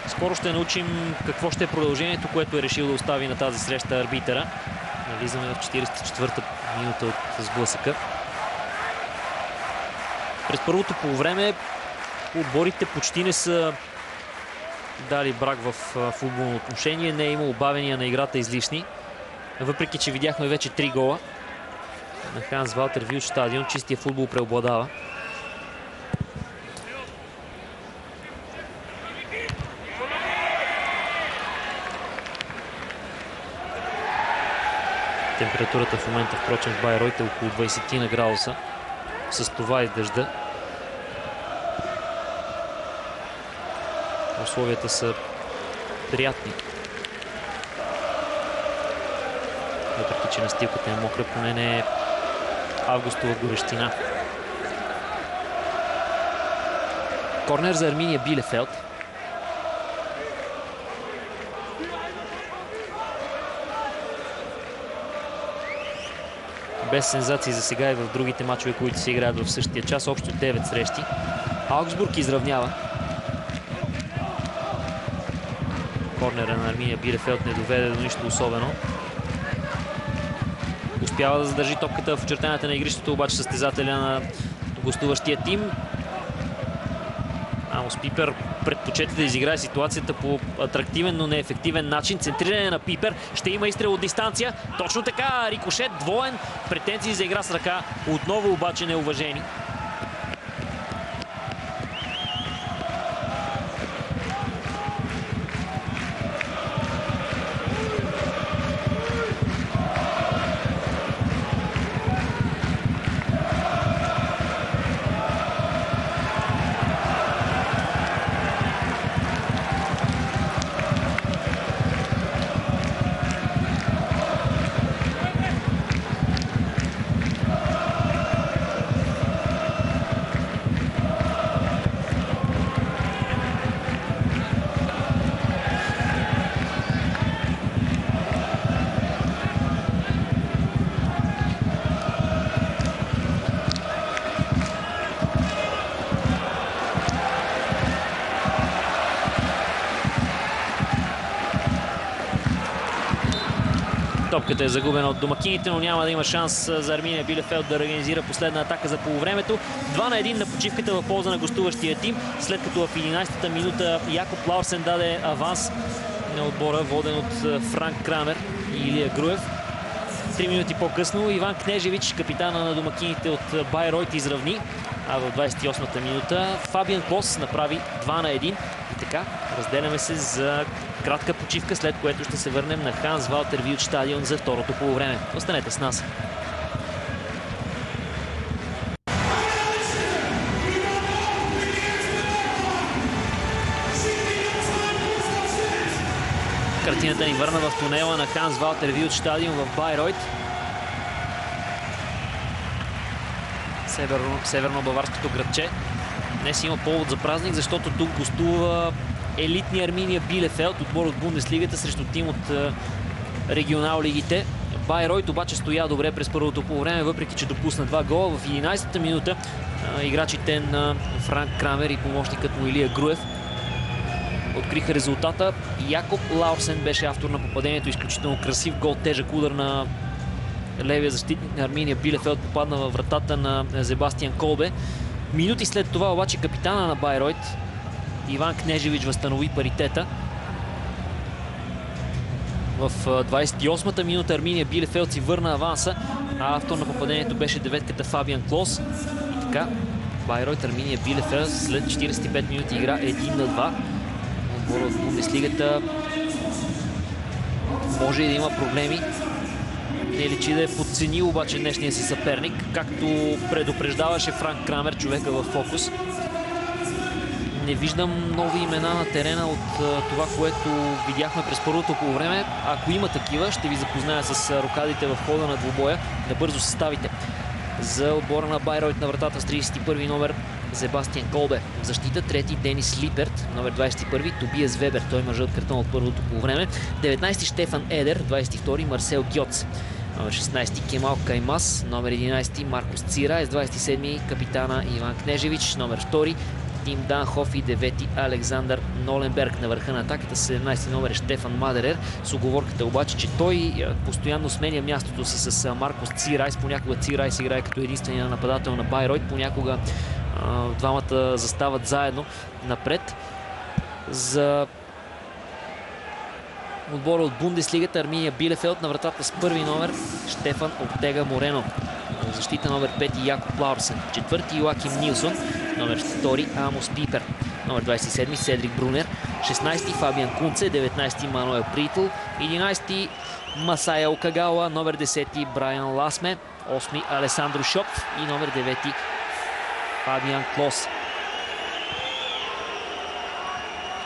Скоро ще научим какво ще е продължението, което е решил да остави на тази среща арбитъра. Навлизаме в 44-та минута от сблъсъка. През първото полувреме отборите почти не са дали брак в футболно отношение. Не е имало бавения на играта излишни. Въпреки че видяхме вече 3 гола на Ханс Валтер Вилд стадион, чистия футбол преобладава. Температурата в момента, впрочем, в Байройт е около 20 градуса. С това и дъжда. Условията са приятни. Въпреки че настилката е мокра, поне не е августова горещина. Корнер за Арминия Билефелд. без сензации за сега и в другите мачове, които се играят в същия час. Общо 9 срещи. Аугсбург изравнява. Корнера на Арминия Билефелд не доведе до нищо особено. Успява да задържи топката в очертанията на игрището, обаче състезателя на гостуващия тим. Амос Пипер предпочете да изиграе ситуацията по атрактивен, но неефективен начин. Центриране на Пипер. Ще има изстрел от дистанция. Точно така. Рикошет двоен. Претенции за игра с ръка. Отново обаче неуважени. Топката е загубена от домакините, но няма да има шанс за Арминия Билефелд да организира последна атака за полувремето. 2-1 на почивката в полза на гостуващия тим, след като в 11-та минута Якоб Лаурсен даде аванс на отбора, воден от Франк Крамер и Илия Груев. 3 минути по-късно Иван Кнежевич, капитана на домакините от Байройт, изравни. А в 28-та минута Фабиан Клос направи 2-1. И така, разделяме се за кратка почивка, след което ще се върнем на Ханс Валтер Вилдстадион за второто полувреме. Останете с нас. Картината ни върна в тунела на Ханс Валтер Вилдстадион в Байройт. Северно-баварското градче. Днес има повод за празник, защото тук гостува елитния Арминия Билефелд, отбор от Бундеслигата срещу тим от регионал лигите. Байройт обаче стоя добре през първото полувреме, въпреки че допусна 2 гола. В 11-та минута играчите на Франк Крамер и помощникът му Илия Груев откриха резултата. Якоб Лаурсен беше автор на попадението. Изключително красив гол, тежък удар на левия защитник на Арминия Билефелд попадна във вратата на Себастиан Колбе. Минути след това обаче капитана на Байройт Иван Кнежевич възстанови паритета. В 28-та минута Арминия Билефелд си върна аванса, а автор на попадението беше деветката Фабиан Клос. И така, Байройт Арминия Билефелд след 45 минути игра 1-2. Отборът от Бундеслигата може и да има проблеми. Не личи да е подценил обаче днешния си съперник, както предупреждаваше Франк Крамер, човека в фокус. Не виждам нови имена на терена от това, което видяхме през първото полувреме. Ако има такива, ще ви запозная с рокадите в хода на двубоя. Набързо съставите. За отбора на Байройт на вратата с 31 номер Себастиан Колбе. В защита трети Денис Липерт, номер 21 Тобиас Вебер. Той има жълт картон от първото полувреме. 19 Штефан Едер, 22 Марсел Гьоц. Номер 16 Кемал Каймас, номер 11 Маркос Цирайс, 27 капитана Иван Кнежевич, номер 2 Тим Данхоф и 9 Александър Ноленберг. На върха на атаката 17 номер Штефан Мадерер, с уговорката обаче, че той постоянно сменя мястото си с Маркос Цирайс. Понякога Цирайс играе като единствения нападател на Байройт, понякога двамата застават заедно напред. За отбора от Бундеслигата Арминия Билефелд на вратата с първи номер Штефан Ортега Морено. В защита номер 5 Якоб Лаурсен. Четвърти Йоаким Нилсон. Номер 2 Амос Пипер. Номер 27 Седрик Брунер. 16 Фабиан Кунце. 19 Мануел Притл. 11 Масая Окагала. Номер 10 Брайан Ласме. 8 Алесандро Шопф и номер 9 Фабиан Клос.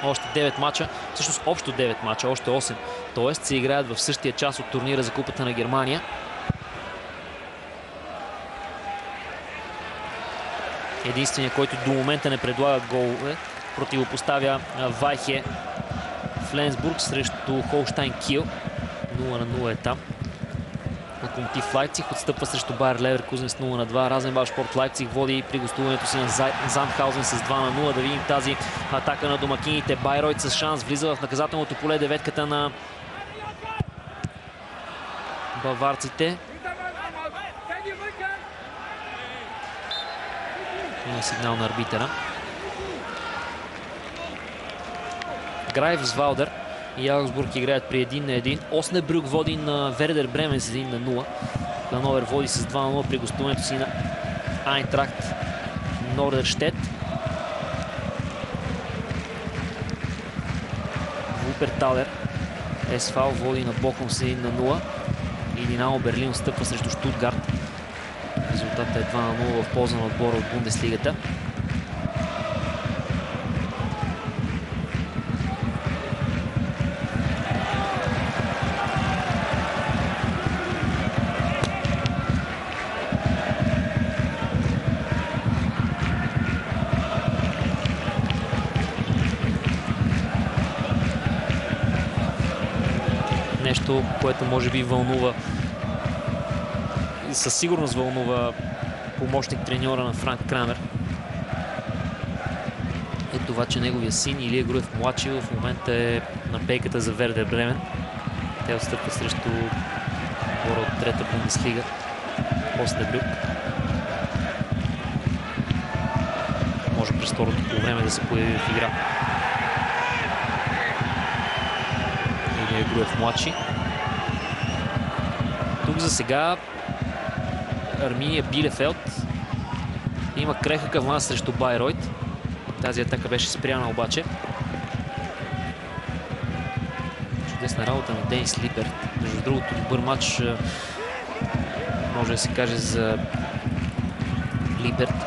Още 9 мача, всъщност общо 9 мача, още 8. Тоест се играят в същия час от турнира за Купата на Германия. Единственият, който до момента не предлага голове, противопоставя Вайхе Фленсбург срещу Холштайн Кил. 0-0 е там. Локомотив Лайпциг отстъпва срещу Байер Леверкузен с 0-2. Разенбал Шпорт Лайпциг води при гостуването си на Зандхаузен с 2-0. Да видим тази атака на домакините. Байройт с шанс влиза в наказателното поле. Деветката на баварците. Има сигнал на арбитъра. Грайвсвалдер и Аугсбург играят при 1-1. Оснебрюк води на Вердер Бремен с 1-0. Хановер води с 2-0 при гостуването си на Айнтрахт Нордерштет. Вуперталер СВ води на Бохум с 1-0. И Динамо Берлин стъпва срещу Штутгарт. Резултатът е 2-0 в полза на отбора от Бундеслигата. Нещо, което може би вълнува, със сигурност вълнува помощник треньора на Франк Крамер, е това, че неговия син Илия Груев младши в момента е на пейката за Вердер Бремен. Те отстъпват срещу отбора от трета Бундеслига. Оснебрюк. Може през второто по време да се появи в игра. Илия Груев младши. Тук за сега Арминия Билефелд има крехък аванс срещу Байройт. Тази атака беше спряна обаче. Чудесна работа на Денис Либерт. Между другото, добър матч може да се каже за Либерт.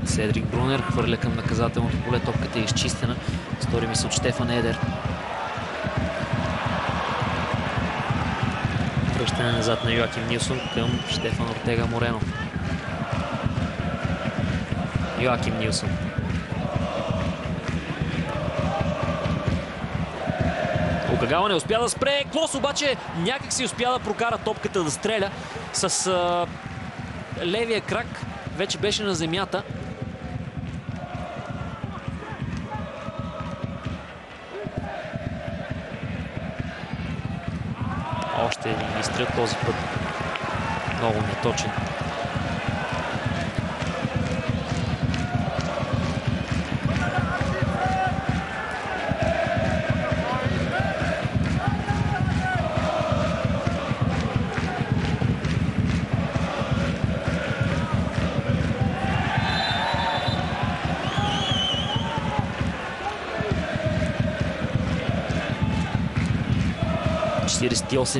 Седрик Брунер хвърля към наказателното поле. Топката е изчистена. Стори ми се от Штефан Едер. Връщане назад на Йоаким Нилсон към Штефан Ортега Морено. Йоаким Нилсон. Окагава не успя да спре. Клос обаче някак си успя да прокара топката да стреля с левия крак. Вече беше на земята. Още един изстрел, този път много неточен.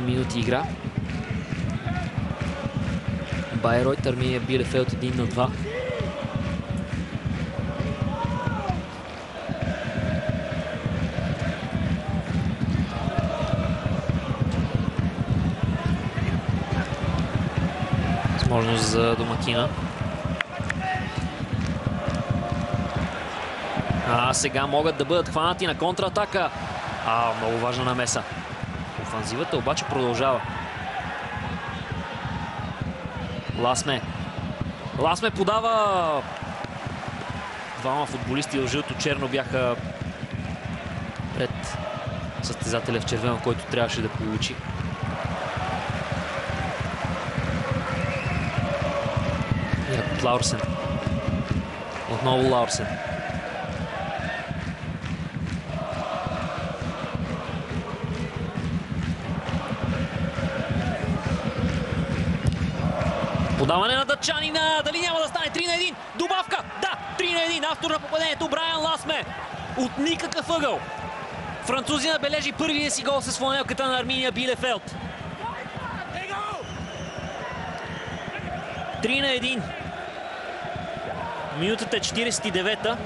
Минути игра. Байройт, Арминия Билефелд 1-2. Възможност за домакина. Сега могат да бъдат хванати на контратака. Много важна намеса. Офанзивата обаче продължава. Ласме подава. Двама футболисти в жълто-черно бяха пред състезателя в червено, който трябваше да получи. Якоб Лаурсен. Отново Лаурсен. Подаване на датчанина. Дали няма да стане 3-1? Добавка! Да! 3-1. Автор на попадението Брайан Ласме. От никакъв ъгъл. Французина бележи първия си гол с фланелката на Арминия Билефелд. 3-1. Минутата е 49-та.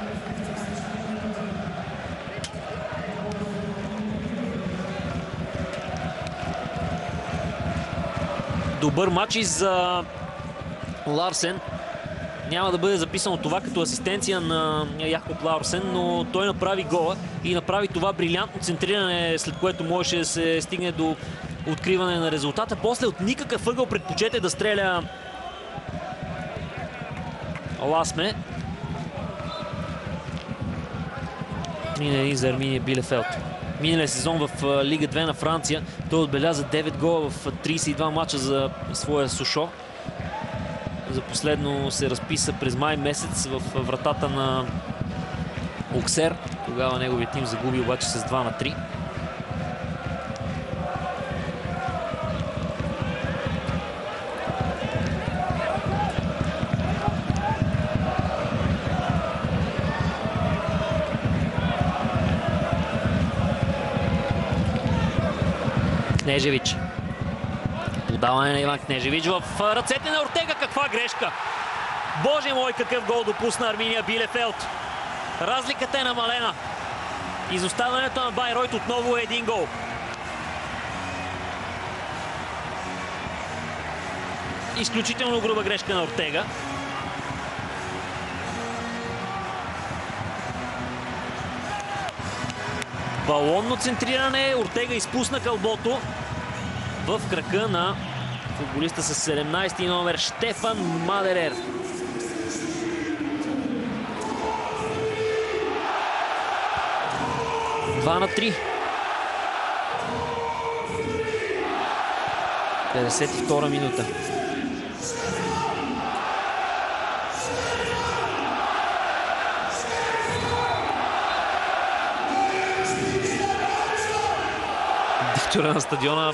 Добър матч и за Ларсен. Няма да бъде записано това като асистенция на Якоб Лаурсен, но той направи гола и направи това брилянтно центриране, след което можеше да се стигне до откриване на резултата. После от никакъв ъгъл предпочете да стреля Ласме. За Арминия Билефелд. Миналия сезон в Лига 2 на Франция той отбеляза 9 гола в 32 мача за своя Сошо. За последно се разписа през май месец в вратата на Оксер. Тогава неговият тим загуби обаче с 2-3. Кнежевич. Подаване на Иван Кнежевич в ръцете на Ортега. Каква грешка! Боже мой, какъв гол допусна Арминия Билефелд. Разликата е намалена. Изоставането на Байройт отново е един гол. Изключително груба грешка на Ортега. Балонно центриране. Ортега изпусна кълбото в крака на футболиста с 17-ти номер Штефан Мадерер. Два на 3. 52-а минута. Диктора на стадиона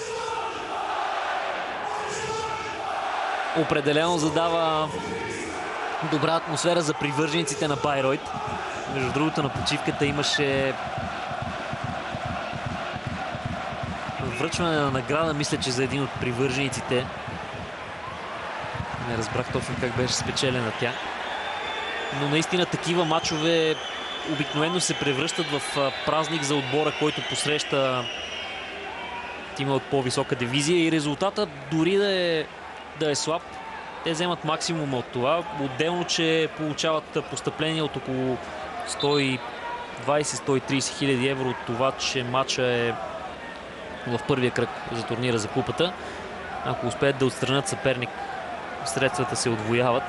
определено задава добра атмосфера за привържениците на Байройт. Между другото, на почивката имаше връчване на награда, мисля, че за един от привържениците. Не разбрах точно как беше спечелена тя. Но наистина такива мачове обикновено се превръщат в празник за отбора, който посреща тима от по-висока дивизия и резултата дори да е слаб, те вземат максимума от това. Отделно, че получават постъпления от около 120-130 хиляди евро от това, че матча е в първия кръг за турнира за купата. Ако успеят да отстранят съперник, средствата се удвояват.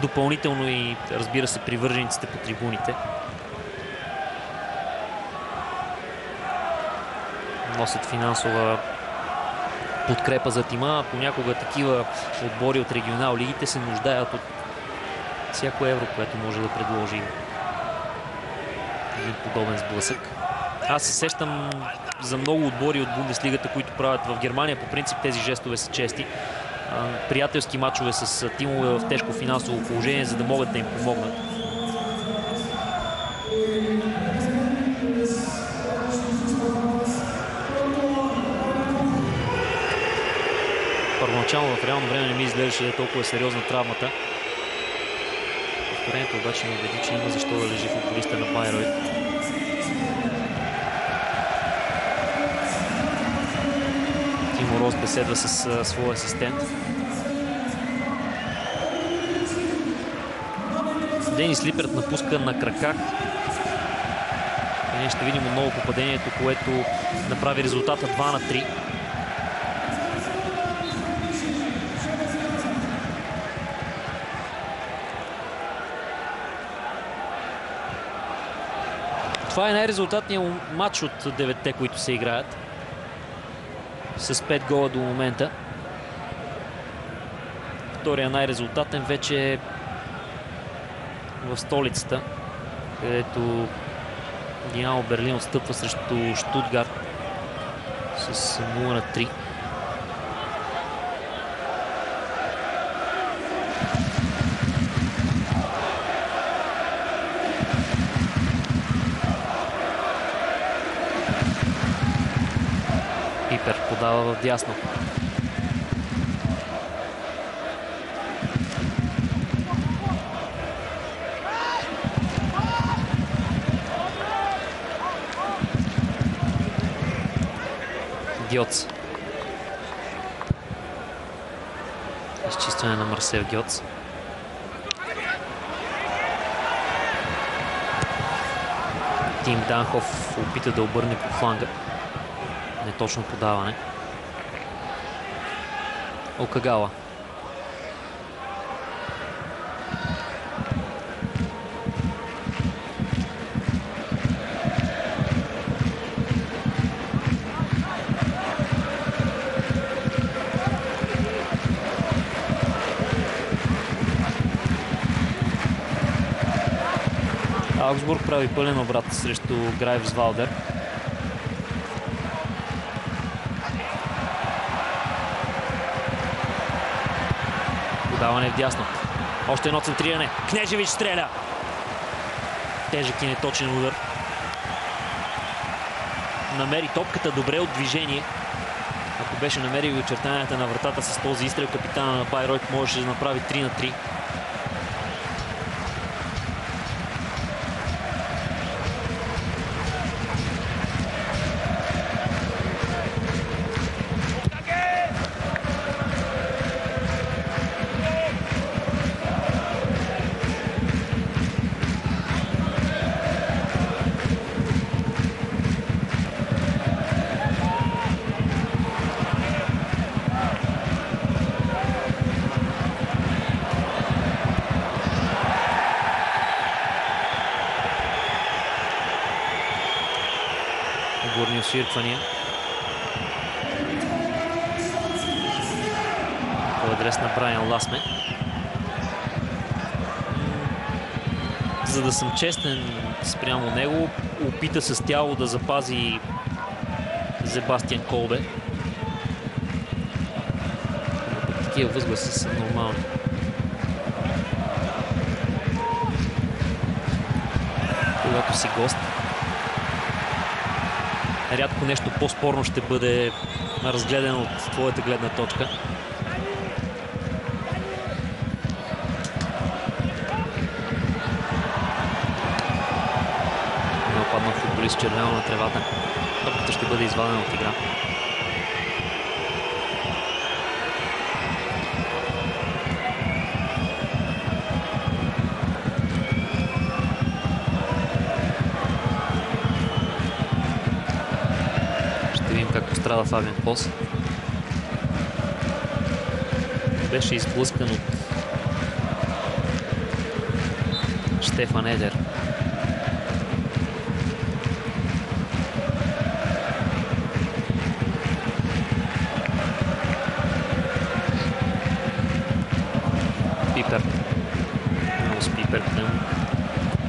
Допълнително и, разбира се, привържениците по трибуните носят финансова подкрепа за тима. Понякога такива отбори от регионал лигите се нуждаят от всяко евро, което може да предложи един подобен сблъсък. Аз се сещам за много отбори от Бундеслигата, които правят в Германия. По принцип тези жестове са чести. Приятелски мачове с тимове в тежко финансово положение, за да могат да им помогнат. Първоначално в реално време не ми изглеждаше да е толкова сериозна травмата. Повторението обаче ме убеди, че има защо да лежи футболиста на Байройт. Тимо Рос беседва с своя асистент. Денис Липерт напуска на краках. И ние ще видим отново попадението, което направи резултата 2 на 3. Това е най-резултатният матч от 9-те, които се играят. С 5 гола до момента. Втория най-резултатен вече е в столицата, където Динамо Берлин отстъпва срещу Штутгарт с 0 на 3. Пипер подава в дясно. Гьоц. Изчистване на Марсел Гьоц. Тим Данхов опита да обърне по фланга. Неточно подаване. Окагава. Аугсбург прави пълен обрат срещу Грайвсвалдер. Подаване вдясно. Още едно центриране. Кнежевич стреля. Тежък и неточен удар. Намери топката добре от движение. Ако беше намерил очертанията на вратата с този изстрел, капитана на Байройт можеше да направи 3-3. Бурни освирквания. По адрес на Брайан Ласме. За да съм честен спрямо него, опита с тяло да запази Себастиан Колбе. Такива възгласи са нормални. Когато си гост, рядко нещо по-спорно ще бъде разгледано от твоята гледна точка. Нападнал футболист червено на тревата. Топката ще бъде извадена от игра. Както страда Фабиан Клос. Беше изблъскан от Штефан Едер. Пипер. Много с Пипер към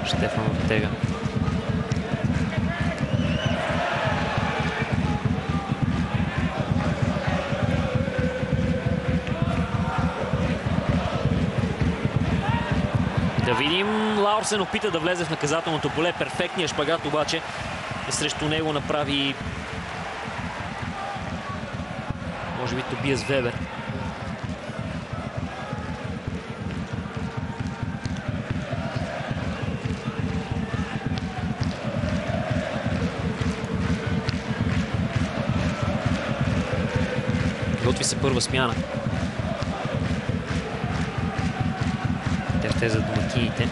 Штефан Ортега. Да видим. Лаурсен опита да влезе в наказателното поле. Перфектният шпагат обаче срещу него направи може би Тобиас Вебер. Готви се първа смяна. Тя ще е за домакините,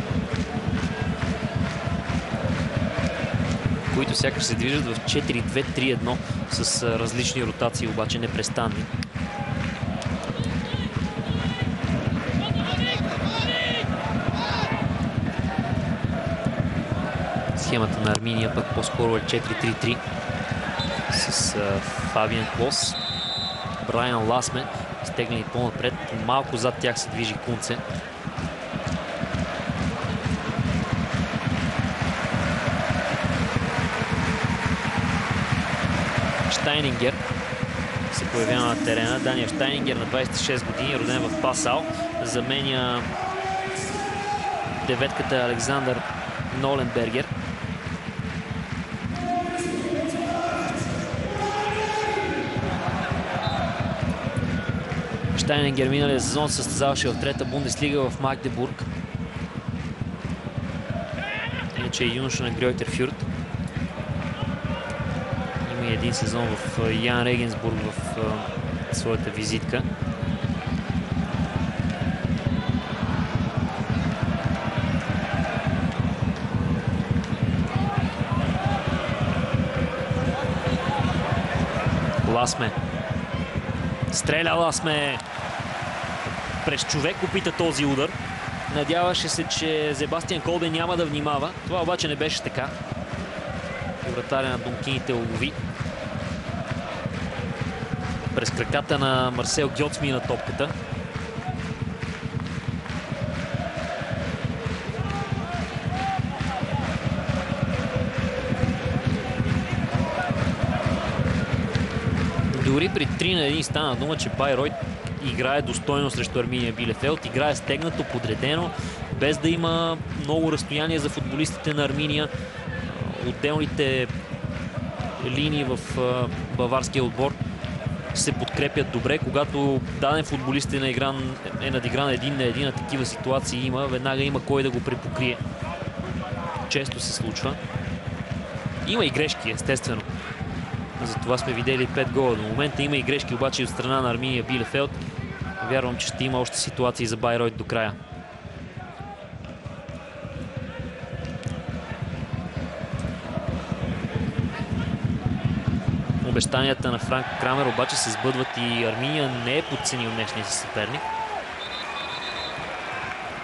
които сякаш се движат в 4-2-3-1 с различни ротации, обаче непрестанни. Схемата на Арминия пък по-скоро е 4-3-3 с Фабиан Клос, Брайан Ласме, изтеглени по-напред. Малко зад тях се движи Кунце. Штайнингер се появява на терена. Даниел Штайнингер на 26 години, роден в Пасау, заменя деветката Александър Ноленбергер. Штайнингер миналия сезон състезаваше в трета Бундеслига в Магдебург. Иначе е юноша на Гройтер Фюрт. Има и един сезон в Ян Регенсбург в своята визитка. Ласме. Стреля Ласме. През човек опита този удар. Надяваше се, че Себастиан Колбе няма да внимава. Това обаче не беше така. Вратаря на Домкините улови. През краката на Марсел Гьоц мина топката. Дори при 3-1 стана дума, че Байройт играе достойно срещу Арминия Билефелд. Играе стегнато, подредено, без да има много разстояние за футболистите на Арминия. Отделните линии в баварския отбор се подкрепят добре. Когато даден футболист е надигран един на един, на такива ситуации има, веднага има кой да го препокрие. Често се случва. Има и грешки, естествено. За това сме видели 5 гола до момента. Има и грешки обаче от страна на Арминия Билефелд. Вярвам, че ще има още ситуации за Байройт до края. Обещанията на Франк Крамер обаче се сбъдват и Арминия не е подценил днешния си съперник.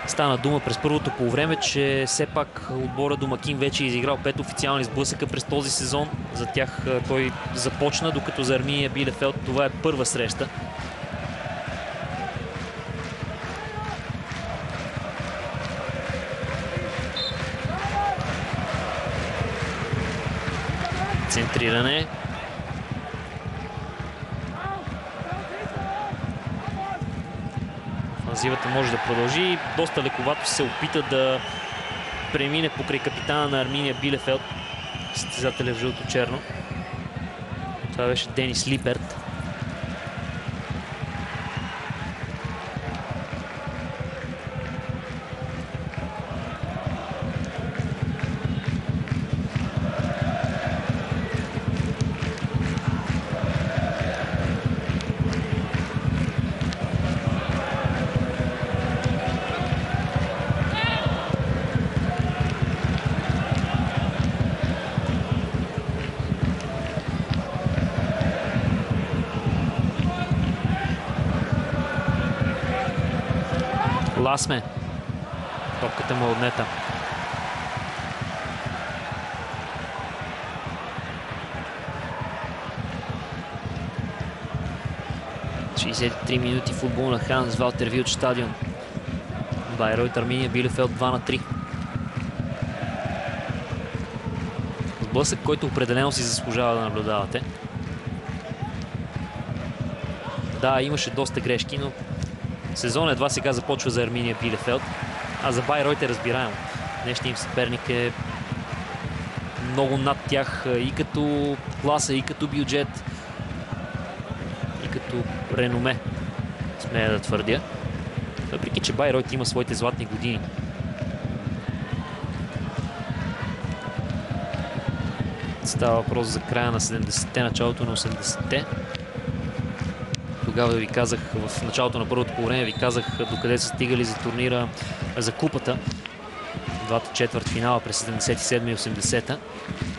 Стана дума през първото полувреме, че все пак отбора домакин вече е изиграл 5 официални сблъсъка през този сезон. За тях той започна, докато за Арминия Билефелд това е първа среща. Центриране. Офанзивата може да продължи. Доста лековато се опита да премине покрай капитана на Арминия Билефелд, състезателя в жълто-черно. Това беше Денис Липерт. Ласме. Топката му отнета. ...63 минути футбол на Ханс Валтер Вилд стадион. Байройт Арминия Билефелд 2-3. Сблъсък, който определено си заслужава да наблюдавате. Да, имаше доста грешки, но сезон едва сега започва за Арминия Билефелд, а за Байройт е разбираемо. Днешният им съперник е много над тях и като класа, и като бюджет, и като реноме, смея да твърдя. Въпреки че Байройт има своите златни години. Става въпрос за края на 70-те, началото на 80-те. Тогава ви казах, в началото на първото по време ви казах докъде са стигали за турнира за купата. Двата четвъртфинала през 77 и 80-та.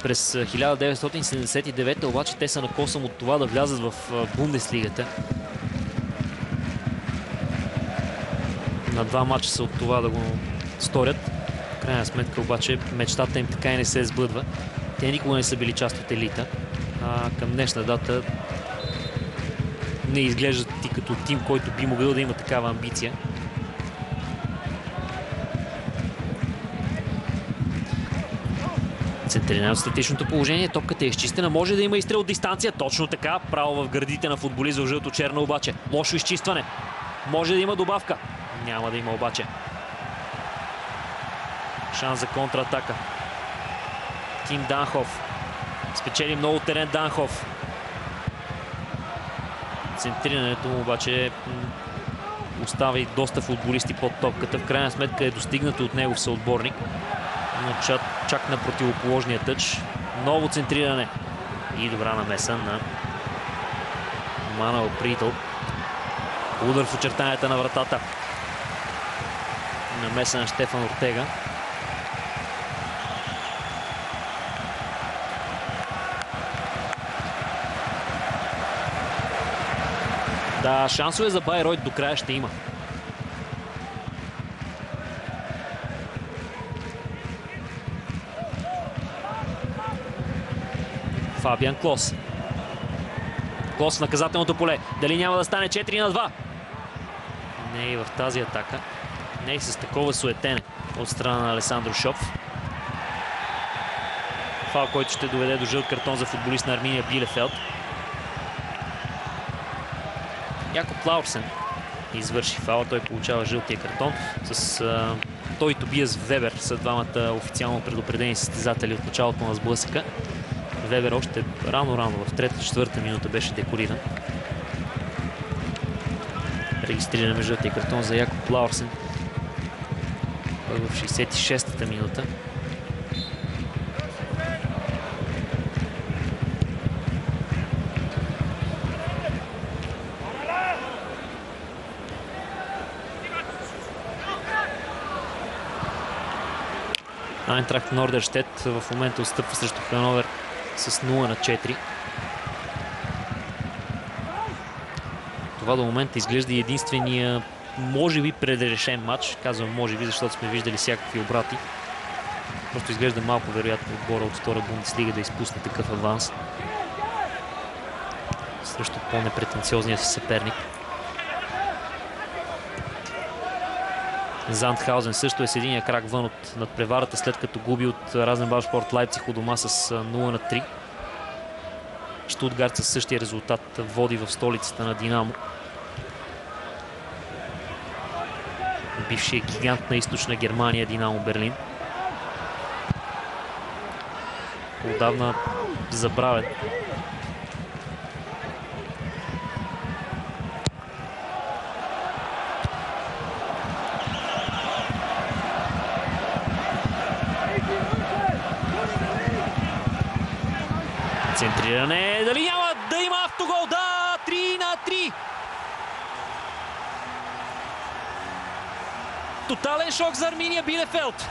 През 1979-та обаче те са на косъм от това да влязат в Бундеслигата. На 2 мача са от това да го сторят. В крайна сметка обаче мечтата им така и не се сбъдва. Те никога не са били част от елита. А към днешна дата не изглеждат и като тим, който би могъл да има такава амбиция. Центриране от статичното положение. Топката е изчистена. Може да има изстрел от дистанция. Точно така. Право в гърдите на футболист в жълто-черно обаче. Лошо изчистване. Може да има добавка. Няма да има обаче. Шанс за контратака. Тим Данхоф. Спечели много терен Данхоф. Центрирането му обаче остава и доста футболисти под топката. В крайна сметка е достигнато от негов съотборник. Но чак на противоположния тъч. Ново центриране. И добра намеса на Мануел Притъл. Удар в очертанията на вратата. Намеса на Штефан Ортега. Да, шансове за Байройт до края ще има. Фабиан Клос. Клос в наказателното поле. Дали няма да стане 4-2? Не и в тази атака. Не и с такова суетене от страна на Алесандро Шопф. Фал, който ще доведе до жълт картон за футболист на Арминия Билефелд. Якоб Лаурсен извърши фала. Той получава жълтия картон. Той и Тобиас Вебер са двамата официално предупредени състезатели от началото на сблъсъка. Вебер още рано в 3-4 минута беше декориран. Регистрираме жълтия картон за Якоб Лаурсен в 66-та минута. Айнтрахт Нордерщет в момента отстъпва срещу Хановер с 0-4. Това до момента изглежда и единствения, може би, предрешен матч. Казвам може би, защото сме виждали всякакви обрати. Просто изглежда малко вероятно отбора от втора Бундеслига да изпусне такъв аванс срещу по-непретенциозния си съперник. Зандхаузен също е с единия крак вън от надпреварата, след като губи от Разенбаушпорт Лайпциг у дома с 0-3. Штутгарт със същия резултат води в столицата на Динамо. Бившият гигант на източна Германия Динамо Берлин. Отдавна забравен. Центриране. Дали няма да има автогол? Да! 3-3! Тотален шок за Арминия Билефелд.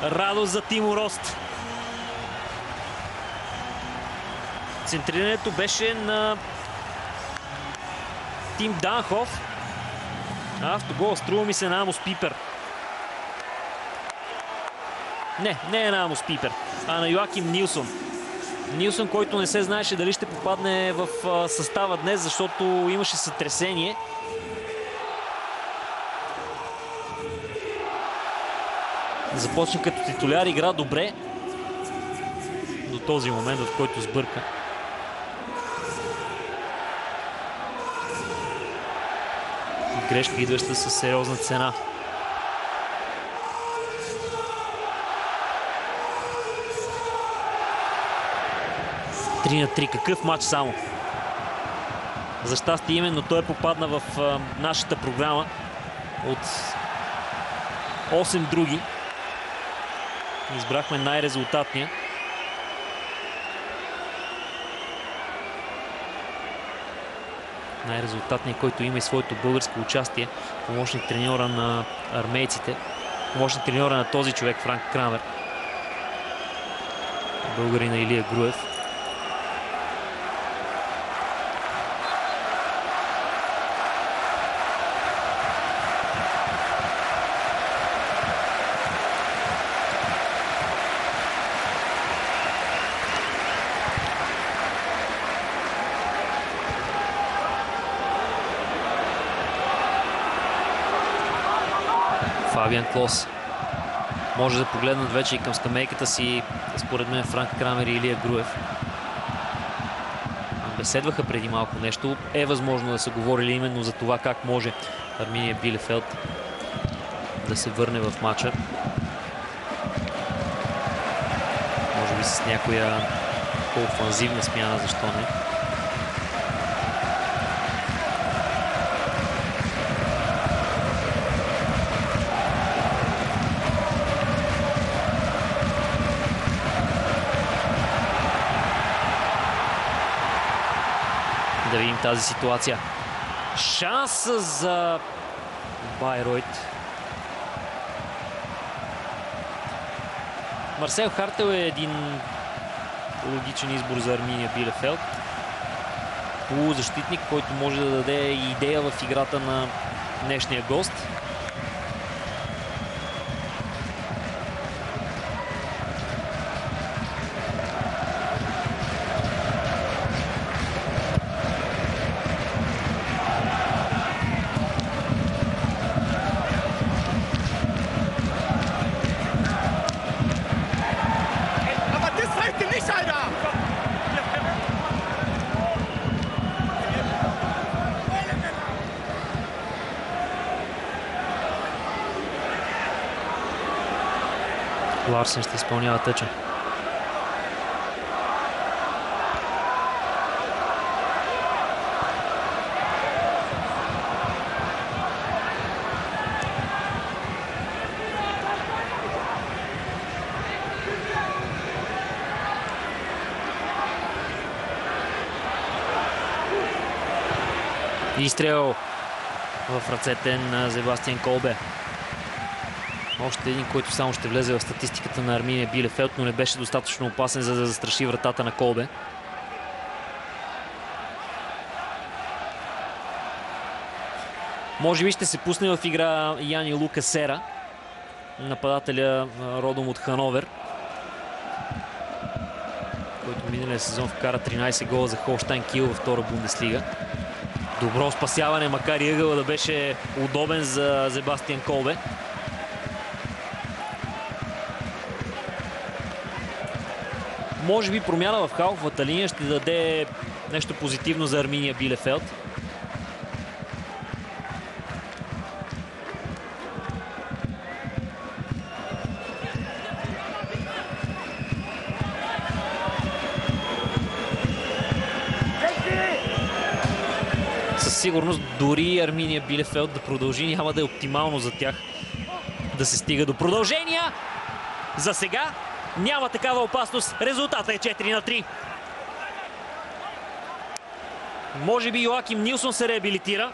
Радост за Тимо Рост. Центрирането беше на Тим Данхоф. Автогол струва ми се на Амос Пипер. Не е на Амос Пипер, а на Йоаким Нилсон. Нилсон, който не се знаеше дали ще попадне в състава днес, защото имаше сътресение. Започна като титуляр, игра добре до този момент, в който сбърка. Грешка, идваща със сериозна цена. На 3. Какъв матч само. За щастие именно той попадна в нашата програма от 8 други. Избрахме най-резултатния. Най-резултатният, който има и своето българско участие. Помощник треньора на армейците. Помощник треньора на този човек, Франк Крамер. Българина Илия Груев. Фабиан Клос. Може да погледнат вече и към скамейката си, според мен, Франк Крамер и Илия Груев. Беседваха преди малко нещо. Е възможно да са говорили именно за това как може Арминия Билефелд да се върне в матча. Може би с някоя по-офанзивна смяна, защо не. Да видим тази ситуация. Шанс за Байройт. Марсел Хартел е един логичен избор за Арминия Билефелд. Полузащитник, който може да даде идея в играта на днешния гост. Ларсен ще изпълнява тъча. Изстрел в ръцете на Себастиан Колбе. Още един, който само ще влезе в статистиката на Арминия Билефелд, но не беше достатъчно опасен, за да застраши вратата на Колбе. Може би ще се пусне в игра Яни Лука Сера, нападателя родом от Хановер, който миналия сезон вкара 13 гола за Холштайн Кил във втора Бундеслига. Добро спасяване, макар и ъгъла да беше удобен за Себастиан Колбе. Може би промяна в халфовата линия ще даде нещо позитивно за Арминия Билефелд. Със сигурност дори Арминия Билефелд да продължи, няма да е оптимално за тях да се стига до продължения. За сега няма такава опасност. Резултатът е 4-3. Може би Йоаким Нилсон се реабилитира.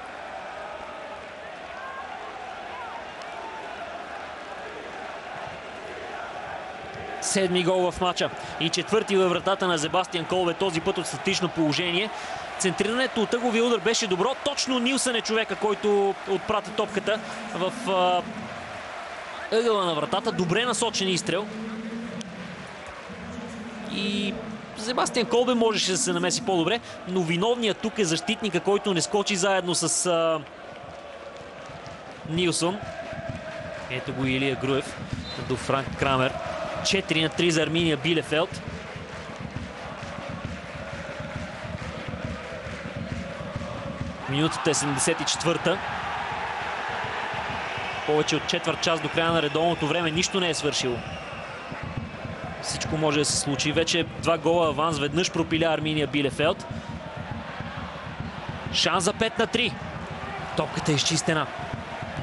Седми гол в матча и четвърти във вратата на Себастиан Колбе, този път от статично положение. Центрирането от ъговия удар беше добро. Точно Нилсън е човека, който отпрати топката в ъгъла на вратата. Добре насочен изстрел. И Себастиан Колбе можеше да се намеси по-добре, но виновният тук е защитника, който не скочи заедно с Нилсон. Ето го Илия Груев до Франк Крамер. 4-3 за Арминия Билефелд. Минутата е 74-та. Повече от четвърт час до края на редовното време. Нищо не е свършило. Всичко може да се случи. Вече 2 гола аванс. Веднъж пропиля Арминия Билефелд. Шанс за 5-3. Топката е изчистена.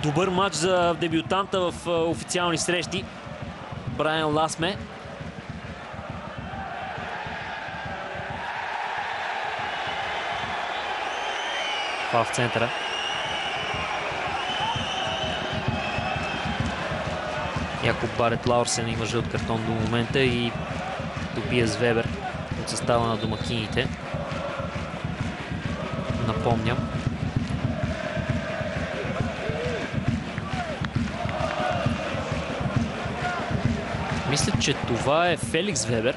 Добър матч за дебютанта в официални срещи. Брайан Ласме. Това в центъра. Якоб Барет Лаурсен има жълт картон до момента и Тобиас Вебер от състава на домакините. Напомням. Мисля, че това е Феликс Вебер.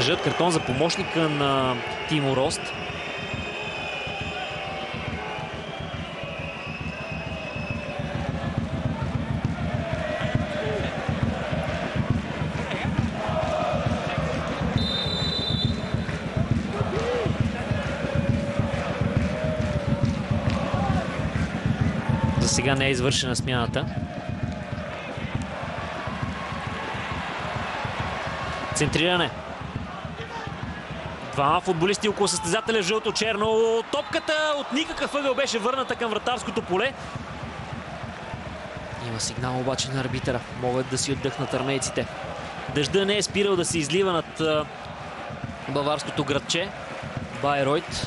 Жълт картон за помощника на Тимо Рост. За сега не е извършена смяната. Центриране. Двама футболисти около състезателя жълто-черно. Топката от никакъв ъгъл беше върната към вратарското поле. Има сигнал обаче на арбитъра. Могат да си отдъхнат армейците. Дъжда не е спирал да се излива над баварското градче Байройт.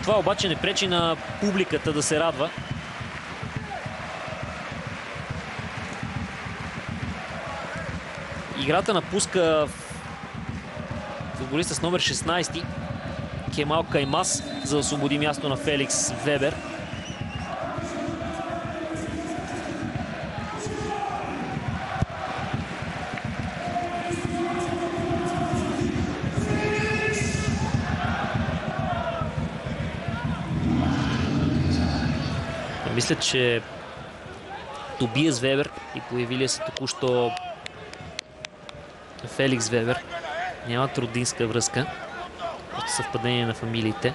Това обаче не пречи на публиката да се радва. Играта напуска футболиста с номер 16 Кемал Каймас, за да освободи място на Феликс Вебер. Мисля, че Тобиас Вебер и появилия се току-що Феликс Вебер нямат родинска връзка. Просто съвпадение на фамилиите.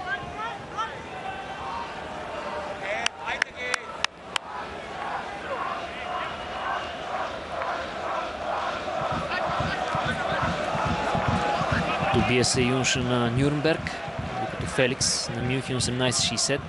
Тобиас е юноша на Нюрнберг, докато Феликс на Мюнхен 1860.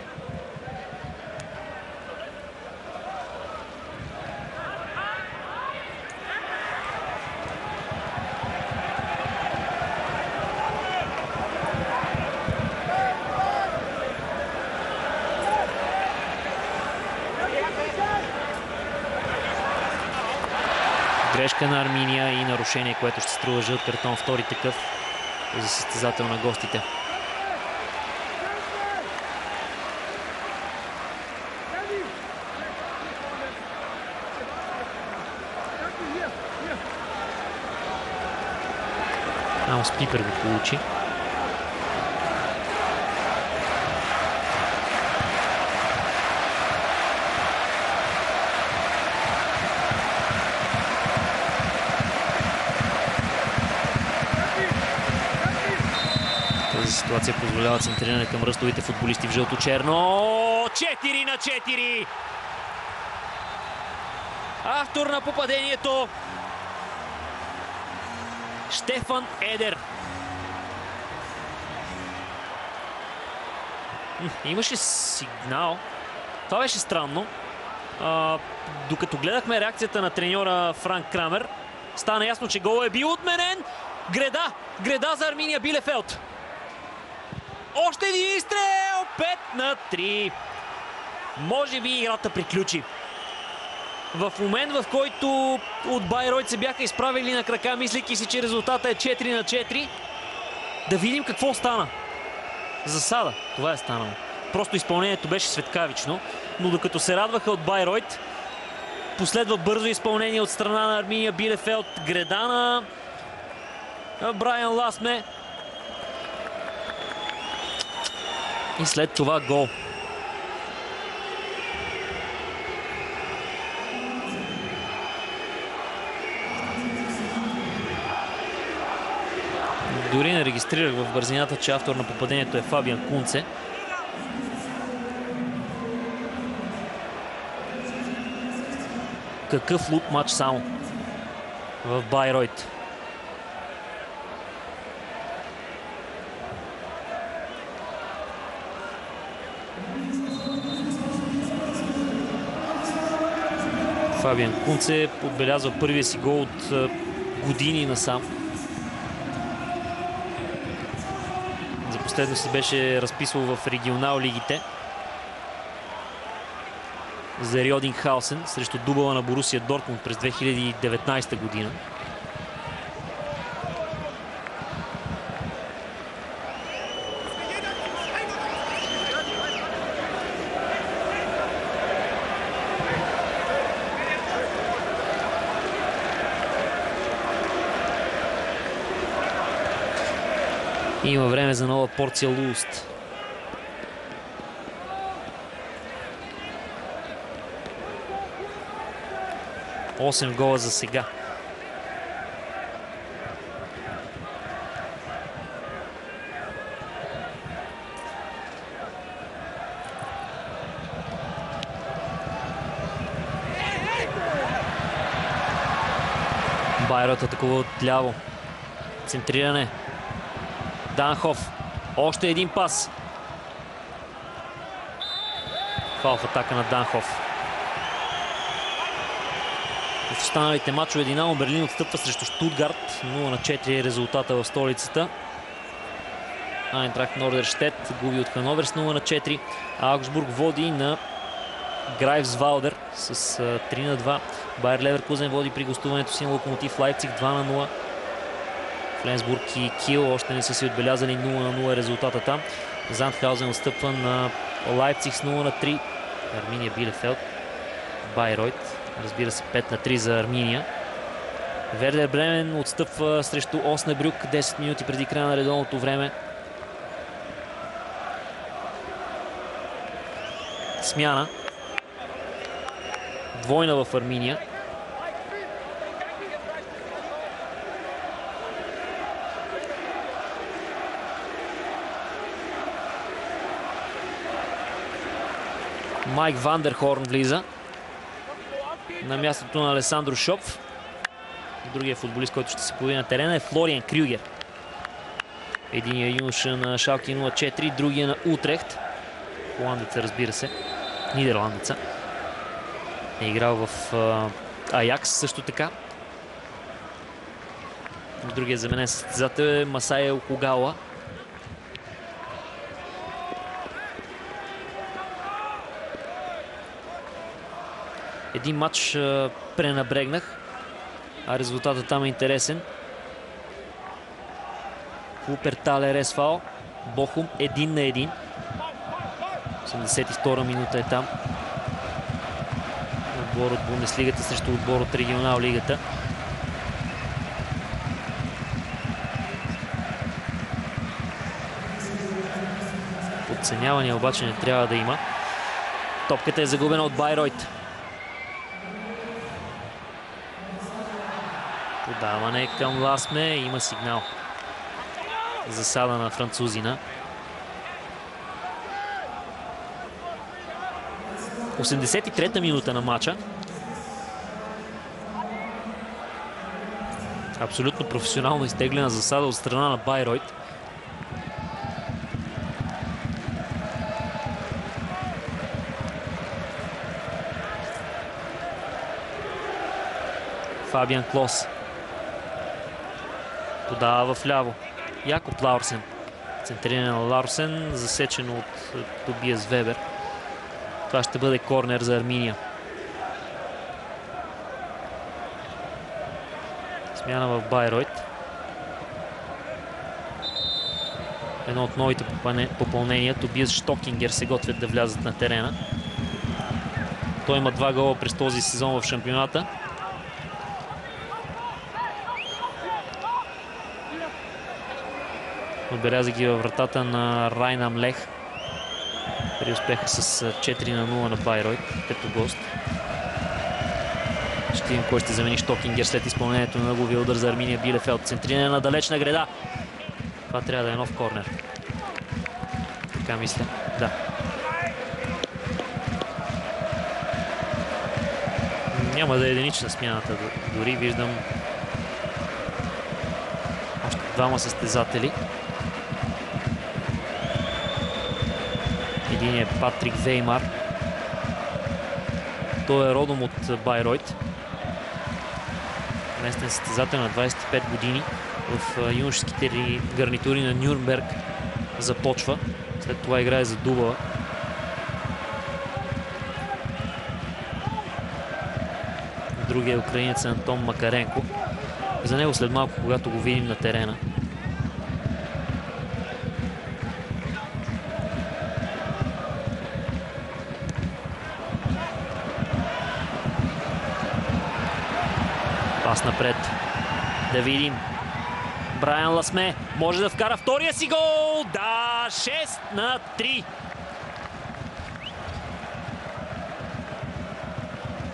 Грешка на Арминия и нарушение, което ще струва жълт картон, втори такъв за състезател на гостите. Амос Пипер го получи. Ситуация позволява центриране към ръстовите футболисти в жълто-черно. 4-4! Автор на попадението Штефан Едер. Имаше сигнал. Това беше странно. Докато гледахме реакцията на треньора Франк Крамер, стана ясно, че гол е бил отменен. Греда за Арминия Билефелд. Още един изстрел! 5-3. Може би играта приключи. В момент, в който от Байройт се бяха изправили на крака, мислейки си, че резултата е 4-4, да видим какво стана. Засада. Това е станало. Просто изпълнението беше светкавично, но докато се радваха от Байройт, последва бързо изпълнение от страна на Арминия Билефелд. Греда на Брайан Ласме. И след това гол. Дори не регистрирах в бързината, че автор на попадението е Фабиан Кунце. Какъв луд матч само в Байройт. Фабиан Кунце отбелязва първия си гол от години насам. За последно се беше разписвал в регионал лигите за Рьодингхаусен срещу дубъла на Борусия Дортмунд през 2019 година. Има време за нова порция луст. Осем гола за сега. Байройт атакува от ляво. Центриране. Данхоф. Още един пас. Фаул в атака на Данхоф. В останалите мачове Динамо Берлин отстъпва срещу Штутгарт. 0-4 е резултата в столицата. Айнтрахт Нордерщет губи от Хановер с 0-4. Аугсбург води на Грайвсвалдер с 3-2. Байер Леверкузен води при гостуването си на Локомотив Лайпциг 2-0. Фленсбург и Кил още не са си отбелязали, 0-0 резултата там. Зандхаузен отстъпва на Лайпциг с 0-3. Арминия Билефелд. Байройт. Разбира се, 5-3 за Арминия. Вердер Бремен отстъпва срещу Оснебрюк 10 минути преди края на редовното време. Смяна. Двойна в Арминия. Майк Вандерхорн влиза на мястото на Алесандро Шопф. Другия футболист, който ще се появи на терена, е Флориан Крюгер. Единият юноша на Шалке 04, другия на Утрехт. Холандеца, разбира се. Нидерландеца. Е играл в Аякс също така. Другия заменен състезател е Масая Окугава. Един матч пренабрегнах, а резултатът там е интересен. Вуперталер СВ, Бохум 1-1. 82-а минута е там. Отбор от Бундеслигата срещу отбор от Регионал лигата. Подценявания обаче не трябва да има. Топката е загубена от Байройт. Подаване към Ласме. Има сигнал. Засада на французина. 83-та минута на матча. Абсолютно професионално изтеглена засада от страна на Байройт. Фабиан Клос подава в ляво. Якоб Лаурсен. Центриране на Лаурсен, засечено от Тобиас Вебер. Това ще бъде корнер за Арминия. Смяна в Байройт. Едно от новите попълнения. Тобиас Штокингер се готвят да влязат на терена. Той има 2 гола през този сезон в шампионата. Отбеляза ги във вратата на Райнам Лех. При успеха с 4-0 на Байройт като гост. Ще видим кой ще замени Штокингер след изпълнението на неговия удар за Арминия Билефелд. Центриране на далечна греда. Това трябва да е нов корнер. Така мисля. Да. Няма да е единична смяната. Дори виждам още двама състезатели. Един е Патрик Веймар. Той е родом от Байройт. Местен състезател на 25 години. В юношеските гарнитури на Нюрнберг започва. След това играе за Дубала. Другия е украинец Антон Макаренко. За него след малко, когато го видим на терена. Пас напред. Да видим. Брайан Ласме може да вкара втория си гол. Да, 6-3.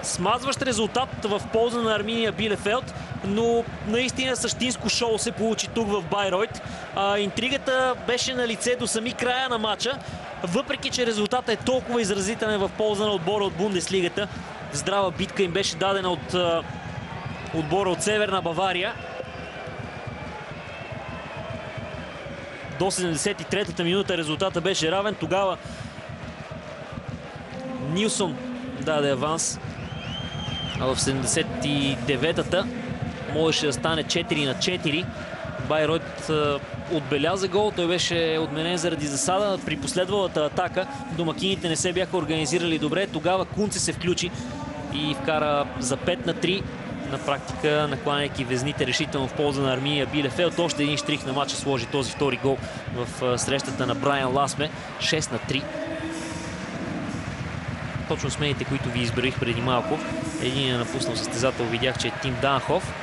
Смазващ резултат в полза на Арминия Билефелд, но наистина същинско шоу се получи тук в Байройт. Интригата беше на лице до сами края на матча, въпреки че резултатът е толкова изразителен в полза на отбора от Бундеслигата. Здрава битка им беше дадена от отбора от Северна Бавария. До 73-та минута резултата беше равен. Тогава Нилсон даде аванс. А в 79-та можеше да стане 4-4. Байройт отбеляза гол. Той беше отменен заради засада. При последвалата атака домакините не се бяха организирали добре. Тогава Кунце се включи и вкара за 5-3. На практика, накланяйки везните решително в полза на Арминия Билефелд. Още един штрих на матча сложи този втори гол в срещата на Брайан Ласме. 6-3. Точно смените, които ви изброих преди малко. Един е напуснал състезател, видях, че е Тим Данхоф.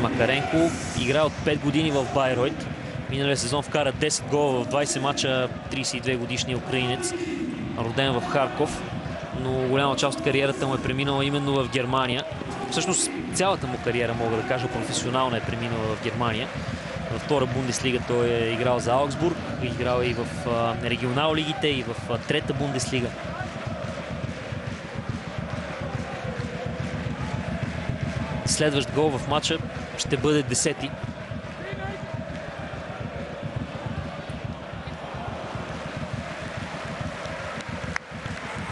Макаренко игра от 5 години в Байройт. Миналия сезон вкара 10 гола в 20 мача, 32 годишния украинец, роден в Харков, но голяма част от кариерата му е преминала именно в Германия. Всъщност цялата му кариера, мога да кажа, професионална е преминала в Германия. Във втора Бундеслига той е играл за Аугсбург, играл и в регионал лигите, и в трета Бундеслига. Следващ гол в матча ще бъде 10-ти.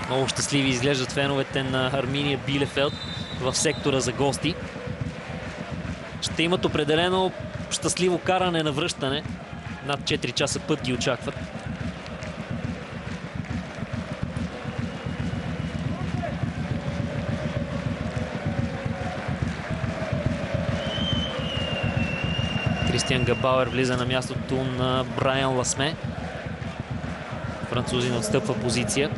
Много щастливи изглеждат феновете на Арминия Билефелд в сектора за гости. Ще имат определено щастливо каране на връщане. Над 4 часа път ги очакват. Кристиан Габауер влиза на мястото на Брайан Ласме. Французин отстъпва позиция.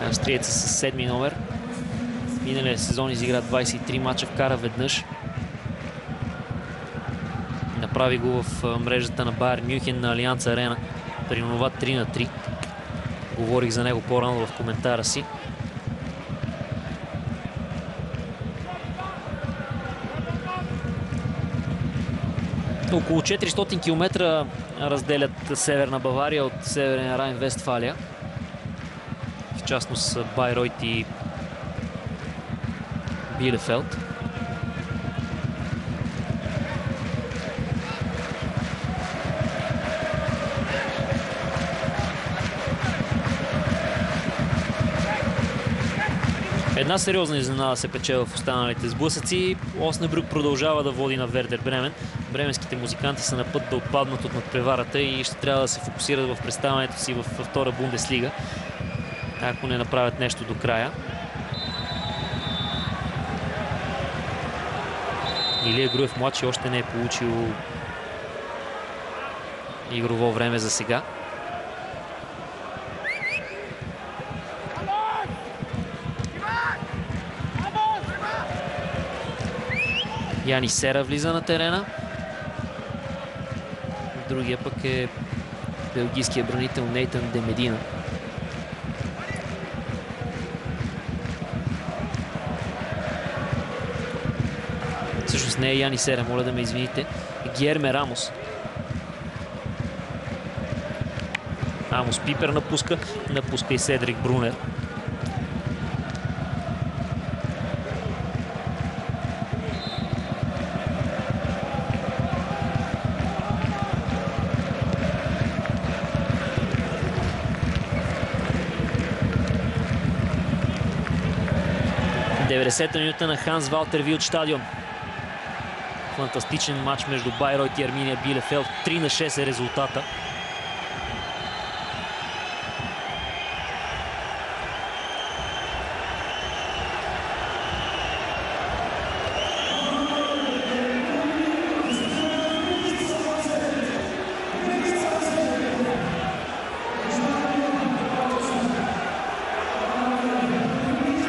Австриеца с 7-ми номер. Миналия сезон изигра 23 мача, вкара веднъж. Направи го в мрежата на Байер Мюнхен на Алианц Арена при онова 3-3. Говорих за него по-рано в коментара си. Около 400 км разделят Северна Бавария от Северен Райн-Вестфалия. В частност Байройт и Билефелд. Една сериозна изненада се печела в останалите сблъсъци. Оснебрюк продължава да води на Вердер Бремен. Бременските музиканти са на път да отпаднат от надпреварата и ще трябва да се фокусират в представянето си във втора Бундеслига, ако не направят нещо до края. Илия Груев младши още не е получил игрово време за сега. Яни Сера влиза на терена. Другия пък е белгийския бранител Нейтан Демедина. Всъщност не е Яни Сера, моля да ме извините. Гиерме Рамос. Амос Пипер напуска и Седрик Брунер. Десета минута на Ханс Валтер Вилдстадион. Фантастичен матч между Байройт и Арминия Билефелд. 3-6 е резултата.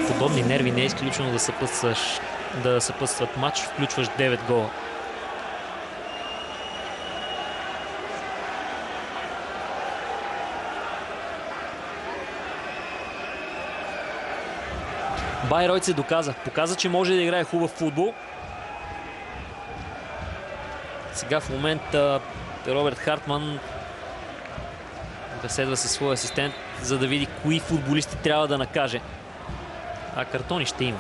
Подобни нерви не е изключено да съпътстват матч, включващ 9 гола. Байройт се показа, че може да играе хубав футбол. Сега в момента Роберт Хартман беседва със своя асистент, за да види кои футболисти трябва да накаже. А картони ще има.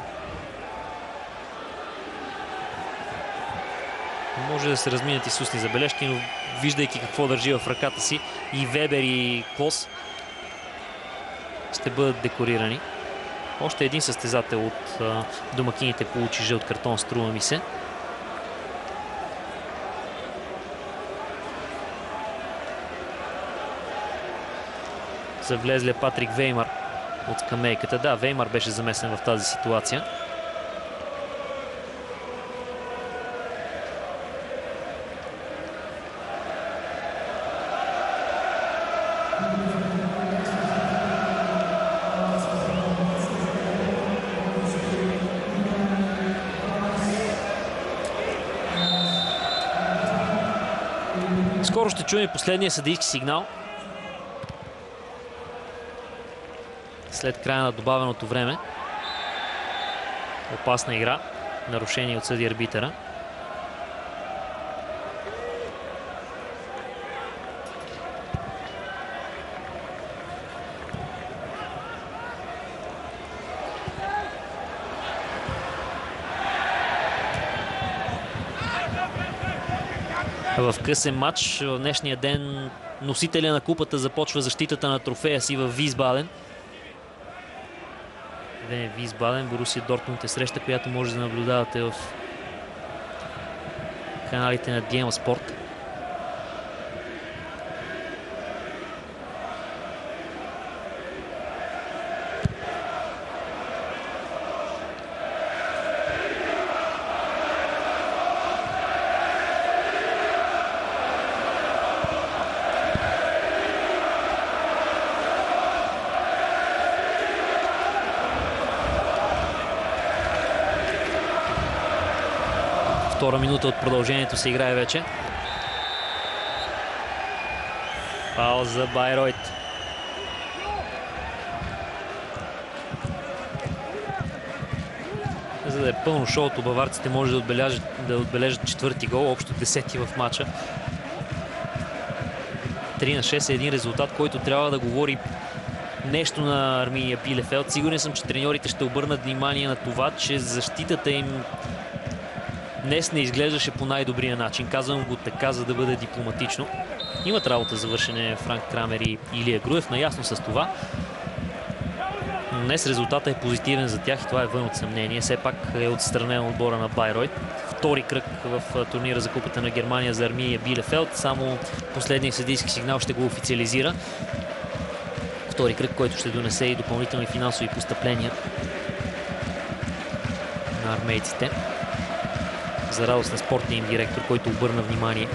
Може да се разминат и с устни забележки, но виждайки какво държи в ръката си, и Вебер, и Клос ще бъдат декорирани. Още един състезател от домакините получи жълт картон, струва ми се. Завлезле Патрик Веймар от скамейката. Да, Веймар беше замесен в тази ситуация. Скоро ще чуем и последния съдийски сигнал. След края на добавеното време. Опасна игра. Нарушение от съдия арбитъра. В късен матч в днешния ден носителя на купата започва защитата на трофея си в Висбаден. Висбаден, Борусия Дортмунд е среща, която може да наблюдавате в каналите на Диема Спорт. Втора минута от продължението се играе вече. Фаул за Байройт. За да е пълно шоуто, баварците може да отбележат четвърти гол, общо 10-ти в матча. 3-6 е един резултат, който трябва да говори нещо на Арминия Билефелд. Сигурен съм, че треньорите ще обърнат внимание на това, че защитата им днес не изглеждаше по най-добрия начин. Казвам го така, за да бъде дипломатично. Имат работа за вършене Франк Крамер и Илия Груев, наясно с това. Но днес резултатът е позитивен за тях и това е вън от съмнение. Все пак е отстранен отбора на Байройт. Втори кръг в турнира за Купата на Германия за Арминия Билефелд. Само последният съдийски сигнал ще го официализира. Втори кръг, който ще донесе и допълнителни финансови постъпления на армейците. За радост на спортния им директор, който обърна внимание,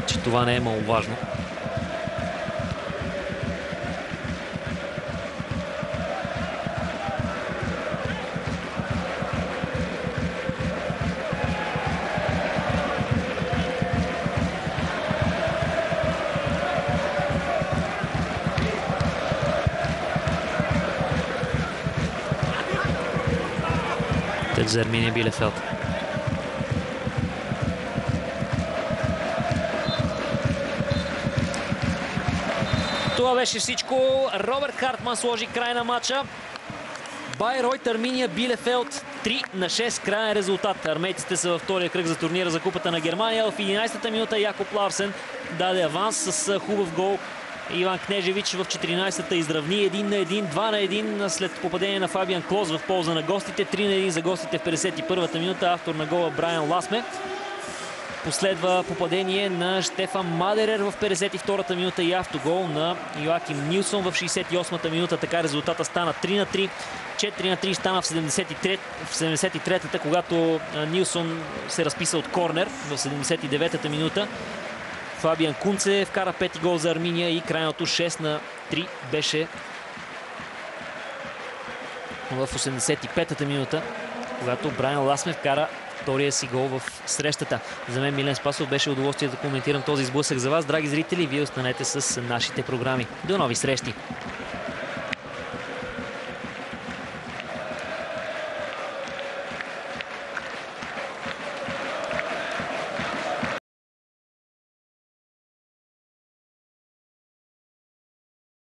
че това не е маловажно. За Арминия Билефелд. Това беше всичко. Роберт Хартман сложи край на матча. Байройт, Арминия Билефелд 3-6 краен резултат. Армейците са във втория кръг за турнира за Купата на Германия. В 11-та минута Якоб Ларсен даде аванс с хубав гол. Иван Кнежевич в 14-та изравни 1-1, 2-1 след попадение на Фабиан Клос в полза на гостите. 3-1 за гостите в 51-та минута. Автор на гола Брайан Ласме. Последва попадение на Штефан Мадерер в 52-та минута и автогол на Йоаким Нилсон в 68-та минута. Така резултата стана 3-3. 4-3 стана в 73-та, когато Нилсон се разписа от корнер в 79-та минута. Фабиан Кунце вкара пети гол за Арминия и крайното 6-3 беше в 85-та минута, когато Брайан Ласме вкара втория си гол в срещата. За мен Милен Спасов беше удоволствие да коментирам този сблъсък за вас. Драги зрители, вие останете с нашите програми. До нови срещи!